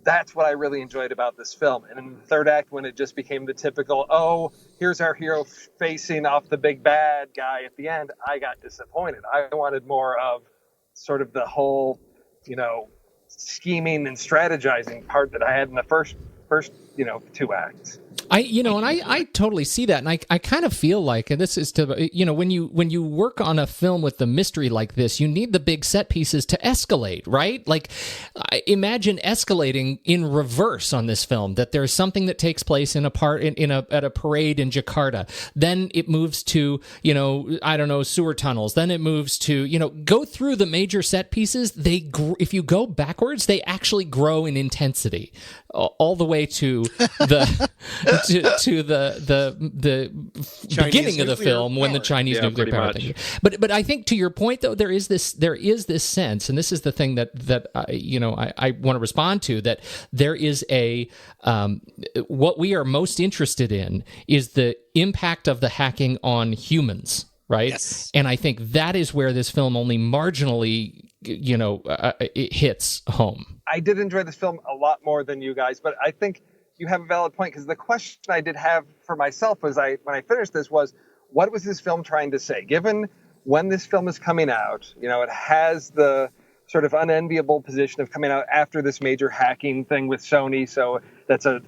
That's what I really enjoyed about this film. And in the third act, when it just became the typical, oh, here's our hero facing off the big bad guy at the end, I got disappointed. I wanted more of sort of the whole, scheming and strategizing part that I had in the first 2 acts. I totally see that, and I kind of feel like, and this is to, when you work on a film with the mystery like this, you need the big set pieces to escalate, right? Like, imagine escalating in reverse on this film. That there's something that takes place at a parade in Jakarta, then it moves to sewer tunnels, then it moves to go through the major set pieces. If you go backwards, they actually grow in intensity, all the way to the. to the beginning of the film when the Chinese nuclear power thing. But I think, to your point, though, there is this sense, and this is the thing that I want to respond to, that there is what we are most interested in is the impact of the hacking on humans, right? Yes. And I think that is where this film only marginally it hits home. I did enjoy this film a lot more than you guys, but I think you have a valid point, because the question I did have for myself when I finished this was, what was this film trying to say? Given when this film is coming out, it has the sort of unenviable position of coming out after this major hacking thing with Sony. So that's a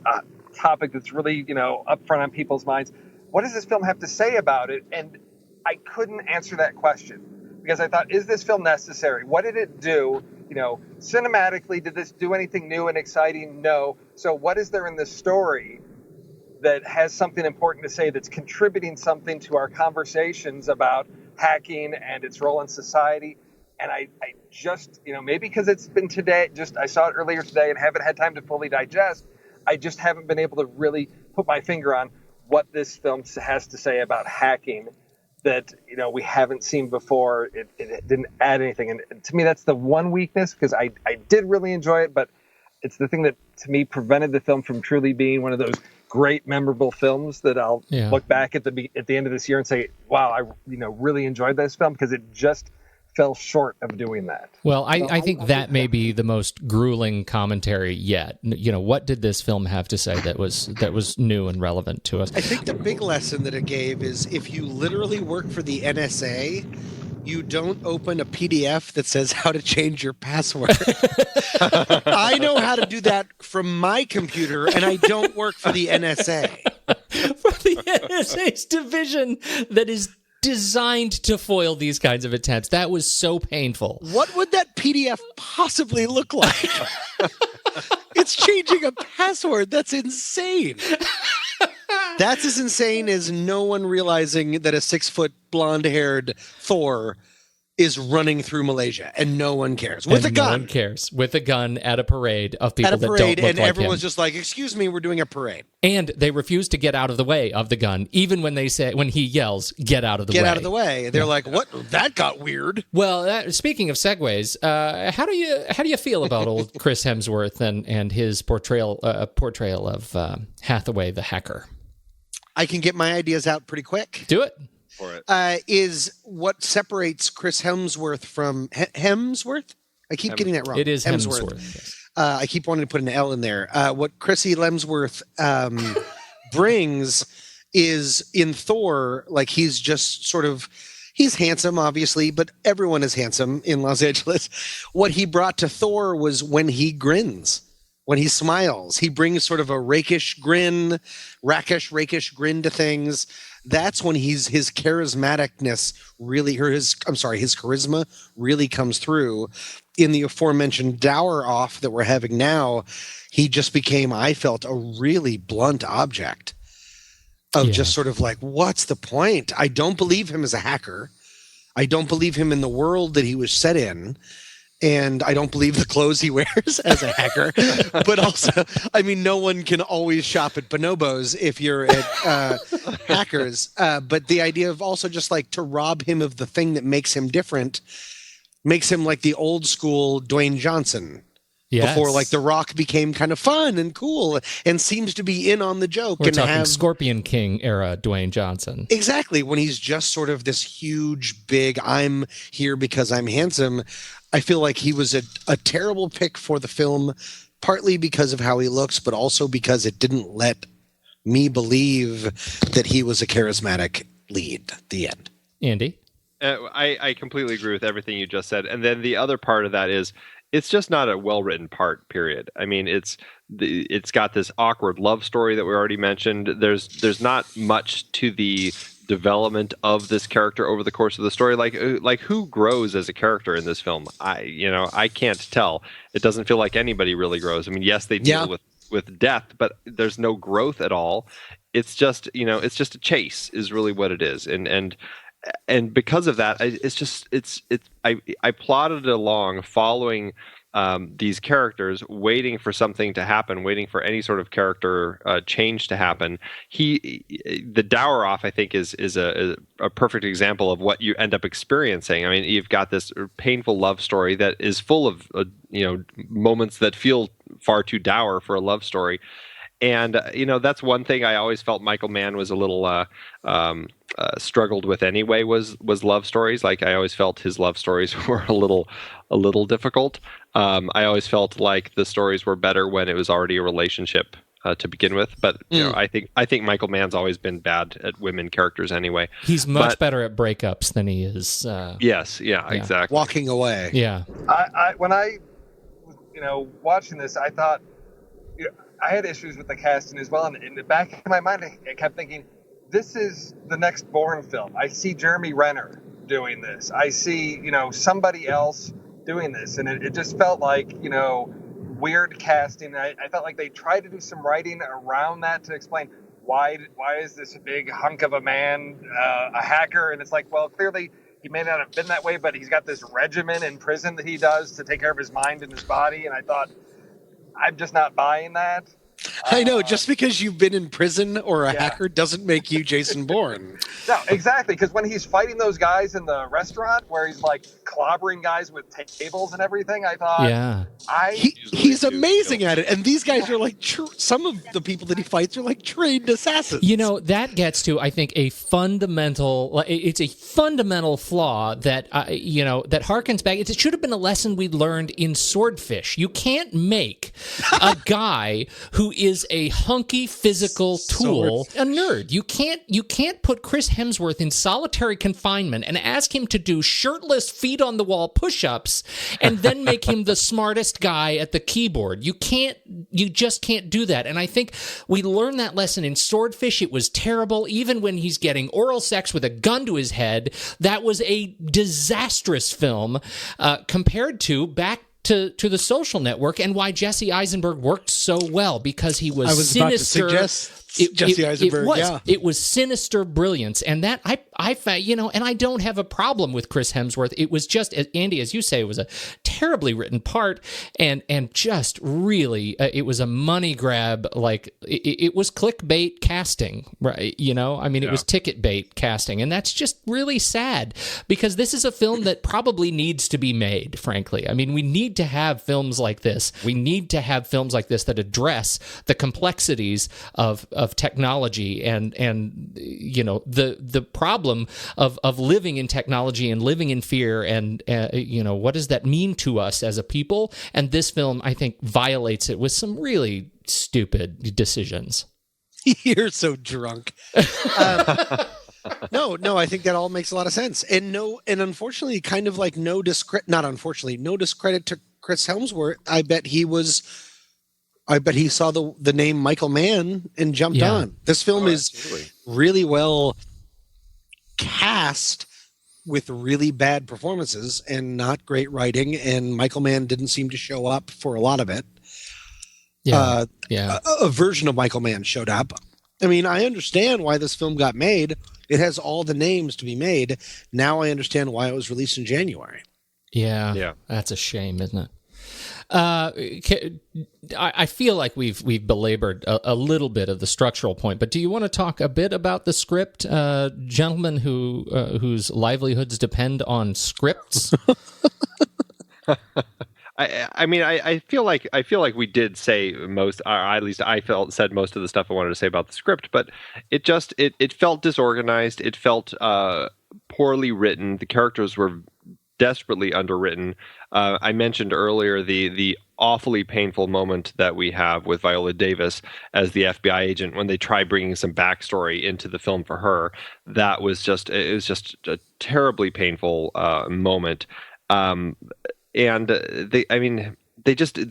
topic that's really, up front on people's minds. What does this film have to say about it? And I couldn't answer that question, because I thought, is this film necessary? What did it do? Cinematically, did this do anything new and exciting? No. So what is there in the story that has something important to say, that's contributing something to our conversations about hacking and its role in society? And I just, maybe because it's been today, I saw it earlier today and haven't had time to fully digest, I just haven't been able to really put my finger on what this film has to say about hacking that we haven't seen before. It didn't add anything, and to me that's the one weakness, because I did really enjoy it, but it's the thing that to me prevented the film from truly being one of those great memorable films that I'll look back at the end of this year and say, wow, I really enjoyed this film, because it just fell short of doing that. Well, I think that may be the most grueling commentary yet. What did this film have to say that was new and relevant to us? I think the big lesson that it gave is, if you literally work for the NSA, you don't open a PDF that says how to change your password. I know how to do that from my computer, and I don't work for the NSA. For the NSA's division that is designed to foil these kinds of attempts. That was so painful. What would that PDF possibly look like? It's changing a password. That's insane. That's as insane as no one realizing that a 6-foot blonde-haired Thor is running through Malaysia, and no one cares. With a gun. No one cares. With a gun at a parade of people that don't look like him. And everyone's just like, excuse me, we're doing a parade. And they refuse to get out of the way of the gun, even when he yells, get out of the way. Get out of the way. They're like, what? That got weird. Well, speaking of segues, how do you feel about old Chris Hemsworth and his portrayal of Hathaway the hacker? I can get my ideas out pretty quick. Do it. For it. Is what separates Chris Hemsworth from Hemsworth? I keep getting that wrong. It is Hemsworth. Yes. I keep wanting to put an L in there. What Chrissy Lemsworth brings is, in Thor, like, he's just sort of, he's handsome, obviously, but everyone is handsome in Los Angeles. What he brought to Thor was when he grins. when he smiles. He brings sort of a rakish grin to things. That's when his charismaticness really, his charisma really comes through. In the aforementioned dour off that we're having now, he just became, I felt, a really blunt object of just sort of like, what's the point? I don't believe him as a hacker. I don't believe him in the world that he was set in. And I don't believe the clothes he wears as a hacker. But also, I mean, no one can always shop at Bonobos if you're at Hackers. But the idea of also just like to rob him of the thing that makes him different makes him like the old school Dwayne Johnson. Yes. Before like The Rock became kind of fun and cool and seems to be in on the joke. We're talking Scorpion King era Dwayne Johnson. Exactly. When he's just sort of this huge, big, I'm here because I'm handsome. I feel like he was a terrible pick for the film, partly because of how he looks, but also because it didn't let me believe that he was a charismatic lead. The end. Andy? I completely agree with everything you just said. And then the other part of that is it's just not a well-written part, period. I mean, it's got this awkward love story that we already mentioned. There's not much to the development of this character over the course of the story. Like who grows as a character in this film? I can't tell. It doesn't feel like anybody really grows. I mean, yes, they deal with death, but there's no growth at all. It's just, it's just a chase is really what it is. And because of that, I plodded along following these characters, waiting for something to happen, waiting for any sort of character change to happen. The dour off, I think, is a perfect example of what you end up experiencing. I mean, you've got this painful love story that is full of moments that feel far too dour for a love story. And, that's one thing I always felt Michael Mann was a little struggled with anyway was love stories. Like I always felt his love stories were a little difficult. I always felt like the stories were better when it was already a relationship to begin with. But I think Michael Mann's always been bad at women characters anyway. He's much better at breakups than he is. Exactly. Walking away. Yeah. When I watching this, I thought, I had issues with the casting as well. And in the back of my mind, I kept thinking, this is the next Bourne film. I see Jeremy Renner doing this. I see, somebody else doing this. And it just felt like, weird casting. I felt like they tried to do some writing around that to explain why is this big hunk of a man a hacker? And it's like, well, clearly he may not have been that way, but he's got this regimen in prison that he does to take care of his mind and his body. And I thought, I'm just not buying that. I know, just because you've been in prison or a hacker doesn't make you Jason Bourne. No, exactly, because when he's fighting those guys in the restaurant where he's like clobbering guys with tables and everything, I thought, he's amazing at it. And these guys are like, some of the people that he fights are like trained assassins. That gets to, I think, a fundamental flaw that, that harkens back. It should have been a lesson we learned in Swordfish. You can't make a guy who is a hunky physical tool a nerd. You can't put Chris Hemsworth in solitary confinement and ask him to do shirtless, feet on the wall push-ups and then make him the smartest guy at the keyboard. You just can't do that. And I think we learned that lesson in Swordfish. It was terrible. Even when he's getting oral sex with a gun to his head, that was a disastrous film compared to back to the Social Network, and why Jesse Eisenberg worked so well, because he was sinister. About to suggest Jesse Eisenberg. It was sinister brilliance, and that I found, and I don't have a problem with Chris Hemsworth. It was just, Andy, as you say, it was a terribly written part, and just really, it was a money grab. Like it was clickbait casting, right? It was ticket bait casting, and that's just really sad, because this is a film that probably needs to be made. Frankly, we need to have films like this. We need to have films like this that address the complexities of technology and the problem of living in technology and living in fear, and what does that mean to us as a people? And this film, I think, violates it with some really stupid decisions. You're so drunk. No, I think that all makes a lot of sense. And unfortunately, kind of like no discredit to Chris Hemsworth. I bet he was I bet he saw the name Michael Mann and jumped on. This film is really well cast with really bad performances and not great writing, and Michael Mann didn't seem to show up for a lot of it. A version of Michael Mann showed up. I mean, I understand why this film got made. It has all the names to be made. Now I understand why it was released in January. Yeah. That's a shame, isn't it? I feel like we've belabored a little bit of the structural point, but do you want to talk a bit about the script, gentlemen whose livelihoods depend on scripts? I feel like we did say most, or at least I said most of the stuff I wanted to say about the script, but it felt disorganized. It felt poorly written. The characters were desperately underwritten. I mentioned earlier the awfully painful moment that we have with Viola Davis as the FBI agent when they try bringing some backstory into the film for her. It was just a terribly painful moment. And they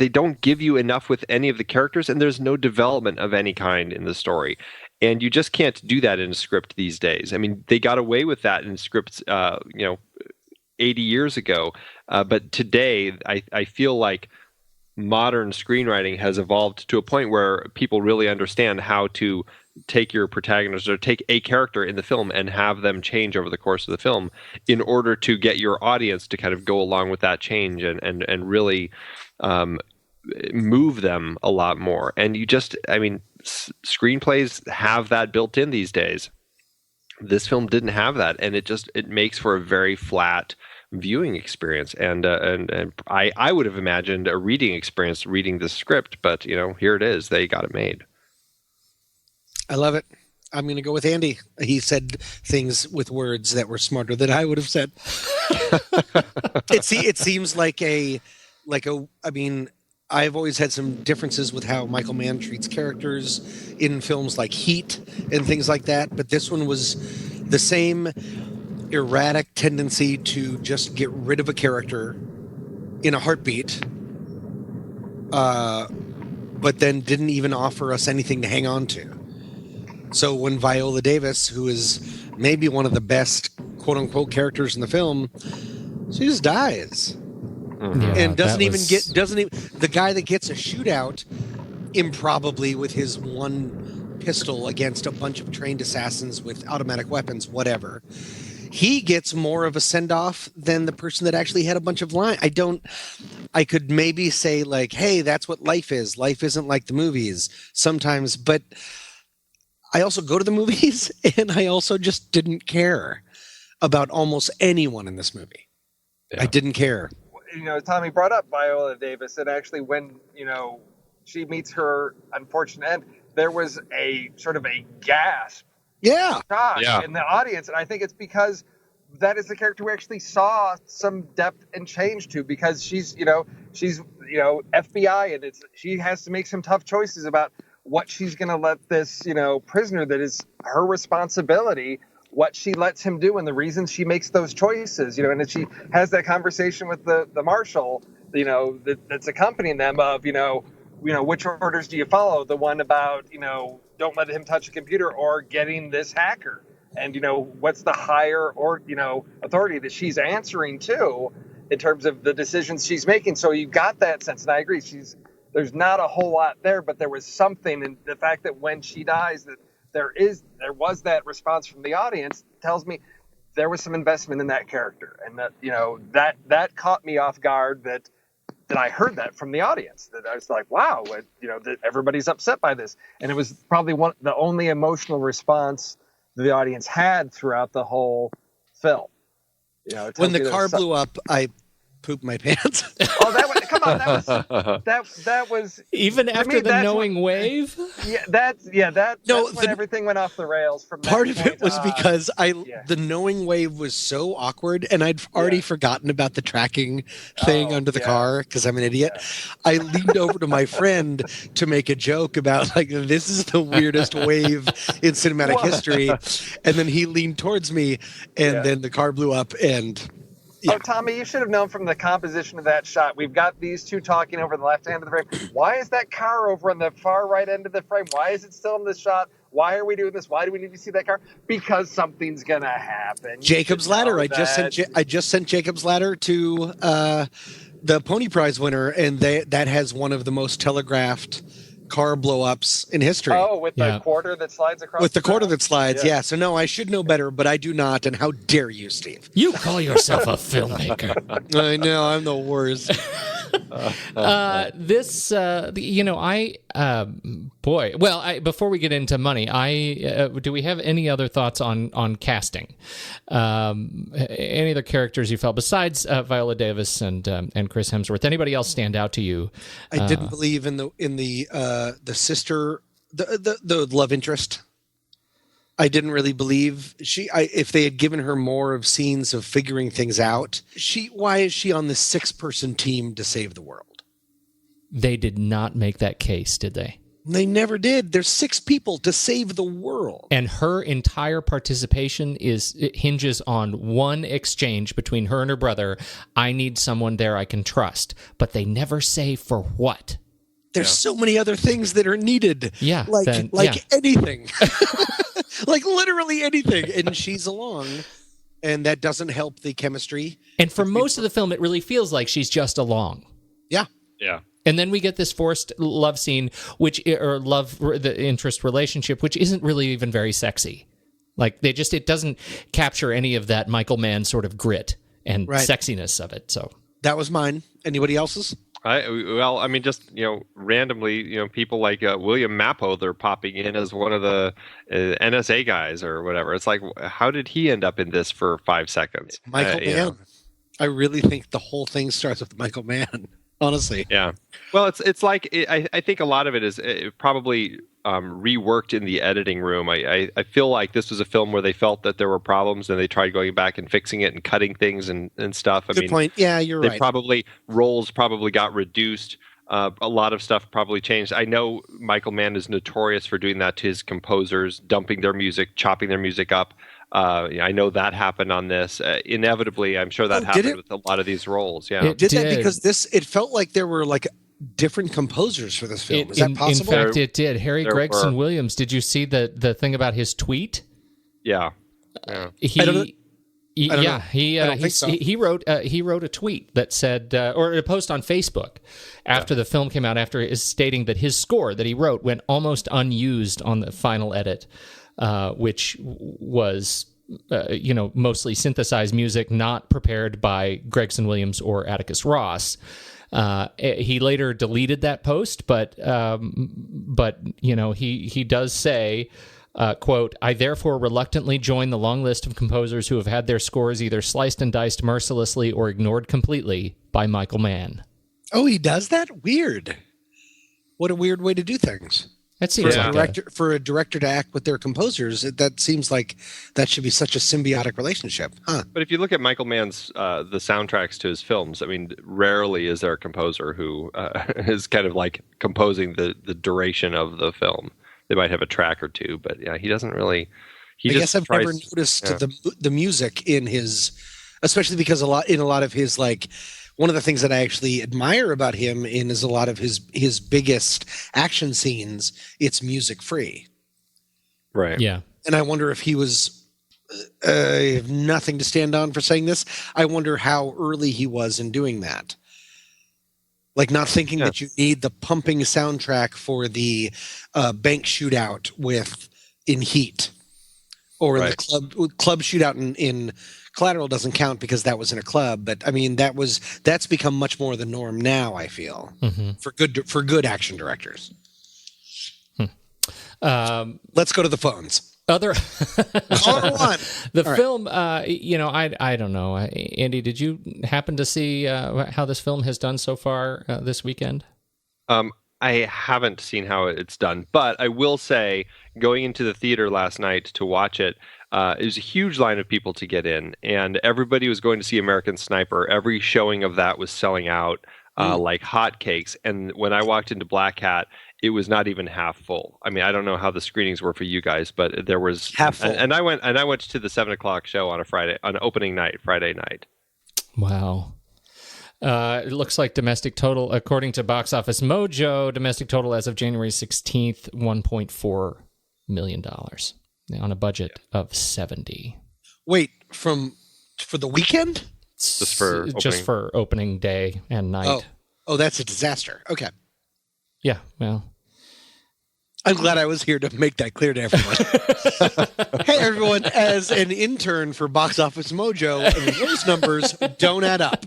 don't give you enough with any of the characters, and there's no development of any kind in the story. And you just can't do that in a script these days. I mean, they got away with that in scripts, 80 years ago. But today, I feel like modern screenwriting has evolved to a point where people really understand how to take your protagonist or take a character in the film and have them change over the course of the film in order to get your audience to kind of go along with that change and really move them a lot more. And screenplays have that built in these days. This film didn't have that, and it makes for a very flat viewing experience. And I would have imagined a reading experience reading the script, but here it is. They got it made. I love it. I'm going to go with Andy. He said things with words that were smarter than I would have said. It seems like I've always had some differences with how Michael Mann treats characters in films like Heat and things like that, but this one was the same erratic tendency to just get rid of a character in a heartbeat, but then didn't even offer us anything to hang on to. So when Viola Davis, who is maybe one of the best quote-unquote characters in the film, she just dies. And doesn't even the guy that gets a shootout improbably with his one pistol against a bunch of trained assassins with automatic weapons, whatever. He gets more of a send-off than the person that actually had a bunch of lines. I could maybe say like, hey, that's what life is. Life isn't like the movies sometimes, but I also go to the movies and I also just didn't care about almost anyone in this movie. Yeah. I didn't care. Tommy brought up Viola Davis, and actually when, she meets her unfortunate end, there was a sort of a gasp. Shock in the audience. And I think it's because that is the character we actually saw some depth and change to, because she's FBI, and she has to make some tough choices about what she's going to let this, prisoner that is her responsibility, what she lets him do and the reasons she makes those choices, and then she has that conversation with the marshal, that's accompanying them of, which orders do you follow? The one about, don't let him touch a computer, or getting this hacker. And, what's the higher authority that she's answering to in terms of the decisions she's making. So you got that sense. And I agree. There's not a whole lot there, but there was something in the fact that when she dies, that there was that response from the audience tells me there was some investment in that character. And that, that caught me off guard that I heard that from the audience, that I was like, wow, that everybody's upset by this. And it was probably the only emotional response the audience had throughout the whole film. When the car blew up, I pooped my pants. Oh, that was even after the knowing wave. That's when everything went off the rails. From that part of it was because the knowing wave was so awkward, and I'd already forgotten about the tracking thing under the car because I'm an idiot. I leaned over to my friend to make a joke about this is the weirdest wave in cinematic history, and then he leaned towards me, and then the car blew up and. Yeah. Oh, Tommy, you should have known from the composition of that shot. We've got these two talking over the left hand of the frame. Why is that car over on the far right end of the frame? Why is it still in this shot? Why are we doing this? Why do we need to see that car? Because something's gonna happen. Jacob's Ladder. I just sent Jacob's Ladder to the Pony Prize winner, and that has one of the most telegraphed car blow-ups in history. Oh, with the quarter that slides across. With the quarter that slides, yeah. So no, I should know better, but I do not. And how dare you, Steve? You call yourself a filmmaker. I know, I'm the worst. Before we get into money, do we have any other thoughts on casting? Any other characters you felt besides Viola Davis and Chris Hemsworth? Anybody else stand out to you? I didn't believe in the sister, the love interest. I didn't really believe if they had given her more of scenes of figuring things out. Why is she on this 6-person team to save the world? They did not make that case, did they? They never did. There's 6 people to save the world. And her entire participation hinges on one exchange between her and her brother. I need someone there I can trust. But they never say for what. There's so many other things that are needed. Yeah. Anything. Like literally anything. And she's along. And that doesn't help the chemistry. And for most of the film, it really feels like she's just along. Yeah. Yeah. And then we get this forced love scene, the interest relationship, which isn't really even very sexy. Like it doesn't capture any of that Michael Mann sort of grit and sexiness of it. So that was mine. Anybody else's? Randomly, people like William Mappo, they're popping in as one of the NSA guys or whatever. It's like, how did he end up in this for 5 seconds? Michael Mann. I really think the whole thing starts with Michael Mann. Honestly. Yeah. Well, it's like, I think a lot of it is probably reworked in the editing room. I feel like this was a film where they felt that there were problems and they tried going back and fixing it and cutting things and stuff. Good point. Yeah, you're right. Roles probably got reduced. A lot of stuff probably changed. I know Michael Mann is notorious for doing that to his composers, dumping their music, chopping their music up. I know that happened on this. Inevitably, I'm sure that happened with a lot of these roles. Yeah, it did that because it felt like there were like different composers for this film. Is that possible? In fact, it did. Harry Gregson Williams. Did you see the thing about his tweet? Yeah. He wrote a tweet that said, or a post on Facebook after the film came out, stating that his score that he wrote went almost unused on the final edit. Which was, mostly synthesized music, not prepared by Gregson Williams or Atticus Ross. He later deleted that post, but he does say, quote, "I therefore reluctantly join the long list of composers who have had their scores either sliced and diced mercilessly or ignored completely by Michael Mann." Oh, he does that? Weird. What a weird way to do things. That seems for a director to act with their composers, that seems like that should be such a symbiotic relationship, huh? But if you look at Michael Mann's the soundtracks to his films, I mean, rarely is there a composer who is kind of like composing the duration of the film. They might have a track or two, but yeah, he doesn't really. I guess I've never noticed the music in his, especially because a lot of his like. One of the things that I actually admire about him is a lot of his biggest action scenes, it's music free. Right. Yeah. And I wonder if he was, I have nothing to stand on for saying this. I wonder how early he was in doing that. Like not thinking that you need the pumping soundtrack for the bank shootout in Heat. Or in the club shootout in Collateral doesn't count because that was in a club, but I mean that's become much more the norm now. I feel for good action directors. Let's go to the phones. Caller one. Film. I don't know. Andy, did you happen to see how this film has done so far this weekend? I haven't seen how it's done, but I will say, going into the theater last night to watch it, it was a huge line of people to get in, and everybody was going to see American Sniper. Every showing of that was selling out like hotcakes. And when I walked into Blackhat, it was not even half full. I mean, I don't know how the screenings were for you guys, but there was half full. And I went to the 7:00 show on opening night, Friday night. Wow. It looks like domestic total, according to Box Office Mojo, domestic total as of January 16th, $1.4 million on a budget of 70. Wait, for the weekend? Just for opening day and night. Oh, that's a disaster. Okay. Yeah, well. I'm glad I was here to make that clear to everyone. Hey, everyone, as an intern for Box Office Mojo, those numbers don't add up.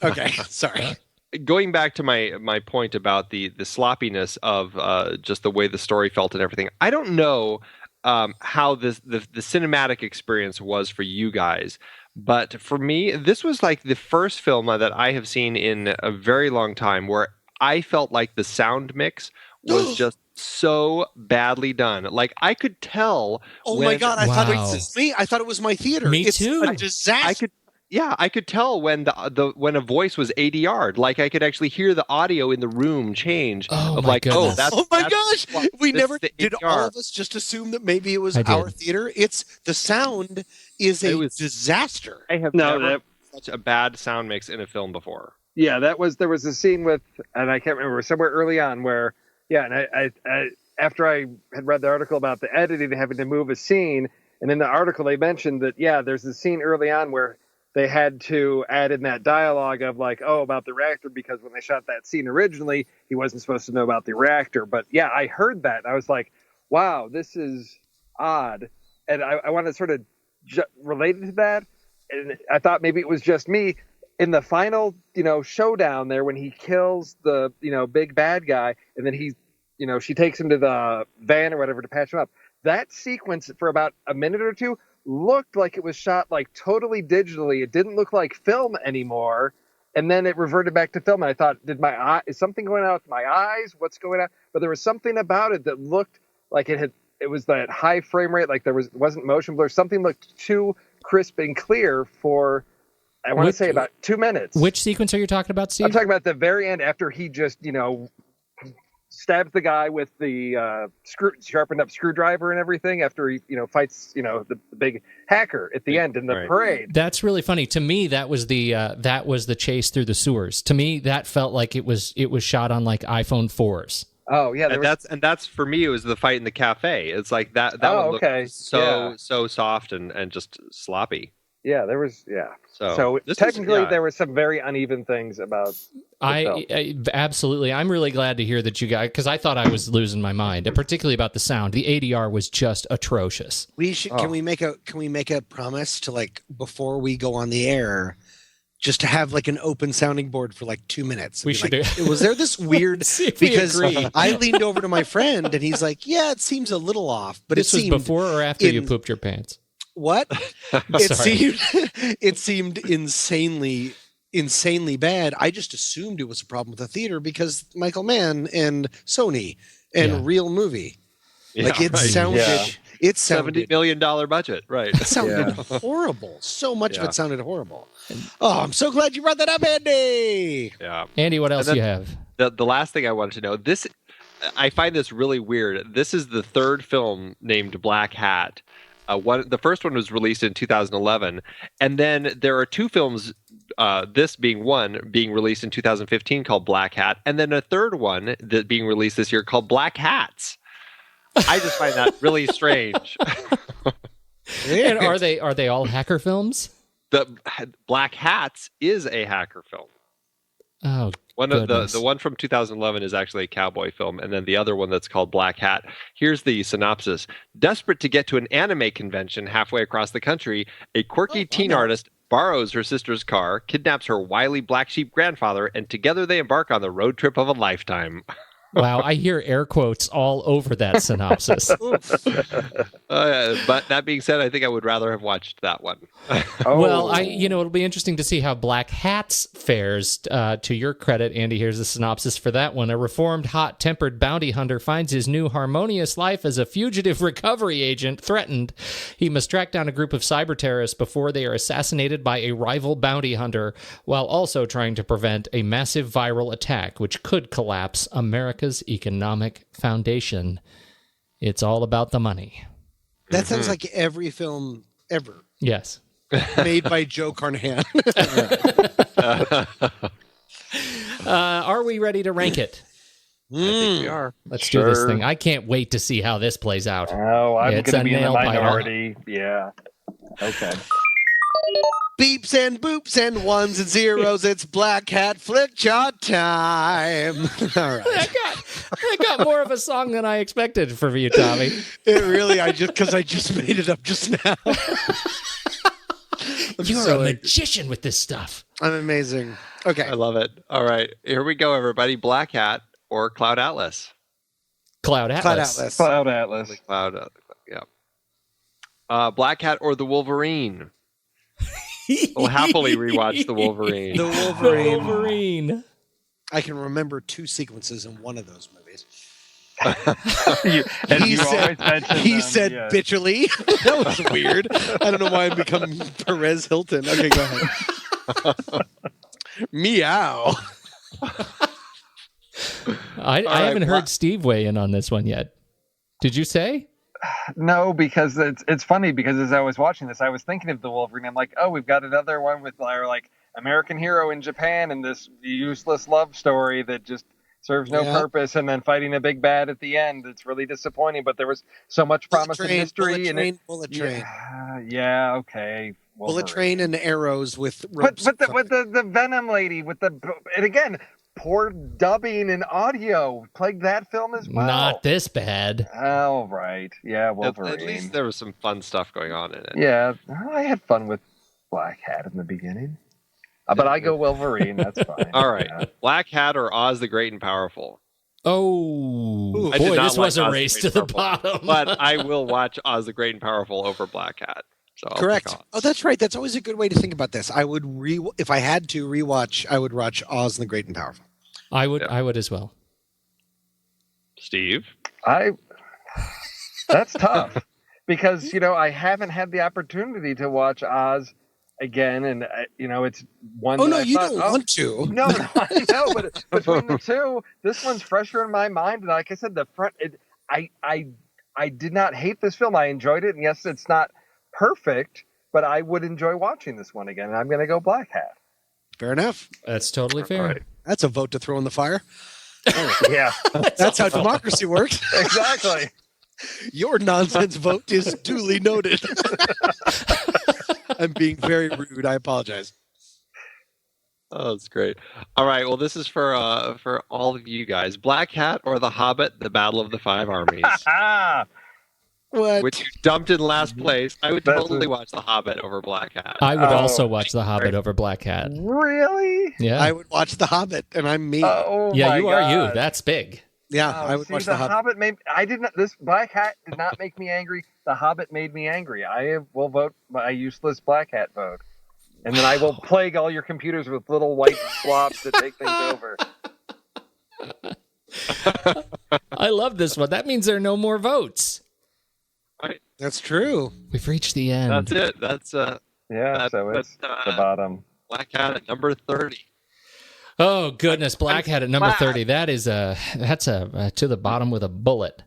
Okay, sorry. Going back to my point about the sloppiness of just the way the story felt and everything, I don't know how the cinematic experience was for you guys, but for me, this was like the first film that I have seen in a very long time where I felt like the sound mix was just so badly done. Like I could tell. Oh my God! I thought it was me. I thought it was my theater. Me too. A disaster. I could tell when when a voice was ADR'd. Like I could actually hear the audio in the room change. Oh my goodness. Gosh! We never did. All of us just assume that maybe it was our theater. It's the sound is a disaster. I have never such a bad sound mix in a film before. Yeah, there was a scene with, and I can't remember, somewhere early on where, and I after I had read the article about the editing having to move a scene, and in the article they mentioned that, there's a scene early on where they had to add in that dialogue of like, about the reactor, because when they shot that scene originally, he wasn't supposed to know about the reactor. But I heard that, and I was like, wow, this is odd. And I want to sort of relate it to that. And I thought maybe it was just me. In the final, showdown there, when he kills the, big bad guy, and then she takes him to the van or whatever to patch him up. That sequence for about a minute or two looked like it was shot like totally digitally. It didn't look like film anymore. And then it reverted back to film. And I thought, is something going on with my eyes? What's going on? But there was something about it that looked like it was that high frame rate. Like it wasn't motion blur. Something looked too crisp and clear for, I want to say, about 2 minutes. Which sequence are you talking about, Steve? I'm talking about the very end after he just, stabs the guy with the sharpened up screwdriver and everything after he, fights, the big hacker at the end in the parade. That's really funny. To me, that was the chase through the sewers. To me, that felt like it was shot on like iPhone 4s. Oh yeah, that's for me. It was the fight in the cafe. It's like that one looked so soft and just sloppy. Yeah, there was. Yeah, so technically there were some very uneven things about. I absolutely. I'm really glad to hear that you guys, because I thought I was losing my mind, and particularly about the sound. The ADR was just atrocious. We should. Can we make a promise to, like, before we go on the air, just to have like an open sounding board for like 2 minutes? We should do. Was there this weird? Because I leaned over to my friend and he's like, "Yeah, it seems a little off." But this was before or after you pooped your pants? What? It seemed insanely bad. I just assumed it was a problem with the theater because Michael Mann and Sony and Real Movie. Like it sounded. It sounded $70 million budget, right? It sounded horrible. So much of it sounded horrible. Oh, I'm so glad you brought that up, Andy. Yeah, Andy, what else do you have? The last thing I wanted to know. I find this really weird. This is the third film named Blackhat. The first one was released in 2011, and then there are two films, this being one, being released in 2015 called Blackhat, and then a third one that being released this year called Black Hats. I just find that really strange. And are they all hacker films? The Black Hats is a hacker film. Oh, one of the one from 2011 is actually a cowboy film, and then the other one that's called Black Hat. Here's the synopsis: desperate to get to an anime convention halfway across the country, a quirky teen artist borrows her sister's car, kidnaps her wily black sheep grandfather, and together they embark on the road trip of a lifetime. Wow, I hear air quotes all over that synopsis. But that being said, I think I would rather have watched that one. Well, it'll be interesting to see how Black Hats fares. To your credit, Andy, here's the synopsis for that one. A reformed, hot-tempered bounty hunter finds his new harmonious life as a fugitive recovery agent threatened. He must track down a group of cyber terrorists before they are assassinated by a rival bounty hunter, while also trying to prevent a massive viral attack which could collapse America's economic foundation. It's all about the money. That sounds like every film ever. Yes. Made by Joe Carnahan. Are we ready to rank it? I think we are. Let's do this thing. I can't wait to see how this plays out. Oh, I'm It's going a to be in the nail-biter. minority. Yeah. Okay. Beeps and boops and ones and zeros. It's Blackhat flick shot time. All right. I got more of a song than I expected from you, Tommy. It really, I just made it up just now. You're a magician with this stuff. I'm amazing. Okay. I love it. All right. Here we go, everybody. Blackhat or Cloud Atlas? Cloud Atlas. Cloud Atlas. Cloud Atlas. Yeah. Blackhat or the Wolverine? I'll happily rewatch the Wolverine. The Wolverine. The Wolverine. I can remember 2 sequences in one of those movies. He said yeah. Bitchily. That was weird. I don't know why I'm becoming Perez Hilton. Okay, go ahead. Meow. I haven't heard Steve weigh in on this one yet. Did you say? No, because it's funny because as I was watching this, I was thinking of the Wolverine. I'm like, oh, we've got another one with our like American hero in Japan and this useless love story that just serves no purpose, and then fighting a big bad at the end. It's really disappointing, but there was so much promise and mystery. Bullet train. Yeah, okay. Wolverine. Bullet train and arrows with But ropes. with the Venom lady with the and again. Poor dubbing and audio plagued that film as well. Not this bad. Oh, right. Yeah, Wolverine. At least there was some fun stuff going on in it. Yeah, I had fun with Blackhat in the beginning. But I go Wolverine. That's fine. All right. Blackhat or Oz the Great and Powerful? Oh, I did boy, not this like was a Oz the race Great to and the Powerful, bottom. But I will watch Oz the Great and Powerful over Blackhat. So Correct. Oh, that's right. That's always a good way to think about this. I would if I had to rewatch, I would watch Oz the Great and Powerful. I would as well. Steve? That's tough because, I haven't had the opportunity to watch Oz again. And, it's one. Oh, no, you don't want to. No, I know. But between the two, this one's fresher in my mind. And like I said, I did not hate this film. I enjoyed it. And yes, it's not perfect, but I would enjoy watching this one again. And I'm going to go Blackhat. Fair enough. That's totally fair. Right. That's a vote to throw in the fire. Yeah. That's how democracy works. Exactly. Your nonsense vote is duly noted. I'm being very rude. I apologize. Oh, that's great. All right. Well, this is for all of you guys. Blackhat or The Hobbit, The Battle of the Five Armies? What? Which you dumped in last place. I would totally watch The Hobbit over Blackhat. I would also watch The Hobbit over Blackhat. Really? Yeah. I would watch The Hobbit, and I'm me. Oh, yeah, my you God. are you. That's big. Yeah, I would watch The Hobbit. This Blackhat did not make me angry. The Hobbit made me angry. I will vote my useless Blackhat vote. And then I will plague all your computers with little white blobs that take things over. I love this one. That means there are no more votes. Right. That's true. We've reached the end. That's it. That's so it's the bottom. Blackhat at number 30. Oh goodness, Blackhat at number 30. That's a to the bottom with a bullet.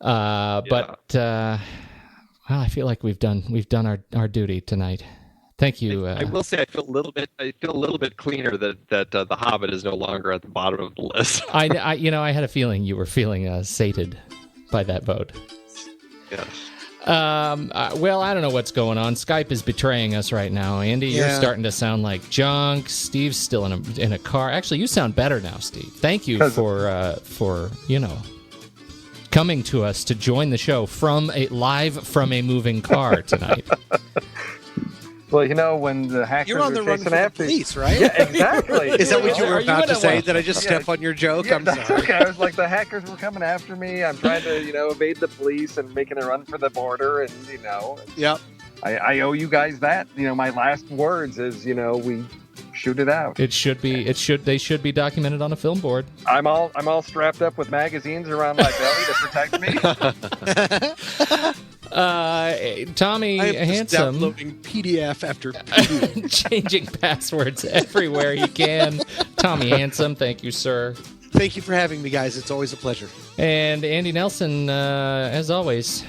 But well, I feel like we've done our duty tonight. Thank you. I will say I feel a little bit cleaner that The Hobbit is no longer at the bottom of the list. I had a feeling you were feeling sated by that vote. Yes. Well, I don't know what's going on. Skype is betraying us right now. Andy, you're starting to sound like junk. Steve's still in a car. Actually, you sound better now, Steve. Thank you for coming to us to join the show live from a moving car tonight. Well, when the hackers You're on the run from the police, right? Yeah, exactly. Is that what you were about to say? Did I just step on your joke? Yeah, I'm that's sorry. okay. I was like, the hackers were coming after me. I'm trying to, evade the police and making a run for the border. And, Yep. I owe you guys that. My last words is, we shoot it out. They should be documented on a film board. I'm all strapped up with magazines around my belly to protect me. Tommy I am just Handsome downloading PDF after PDF. changing passwords everywhere he can. Tommy Handsome, thank you, sir. Thank you for having me, guys. It's always a pleasure. And Andy Nelson, as always,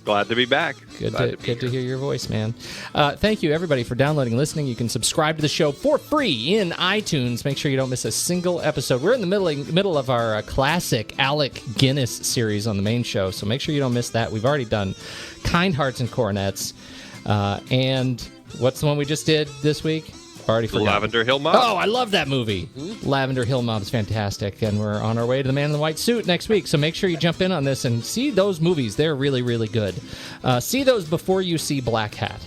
Glad to be back. Good to hear your voice, man. Thank you, everybody, for downloading and listening. You can subscribe to the show for free in iTunes. Make sure you don't miss a single episode. We're in the middle of our classic Alec Guinness series on the main show, so make sure you don't miss that. We've already done Kind Hearts and Coronets. And what's the one we just did this week? Already forgot. Lavender Hill Mob. Oh, I love that movie. Lavender Hill Mob is fantastic, and we're on our way to The Man in the White Suit next week, so make sure you jump in on this and see those movies. They're really, really good. See those before you see Blackhat.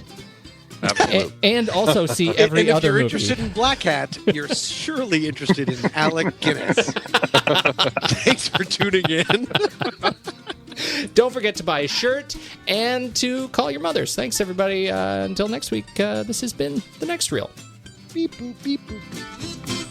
Absolutely. And also see every other movie. If you're interested in Blackhat, you're surely interested in Alec Guinness. Thanks for tuning in. Don't forget to buy a shirt and to call your mothers. Thanks, everybody. Until next week, this has been The Next Reel. Beep, boop, beep, boop, beep.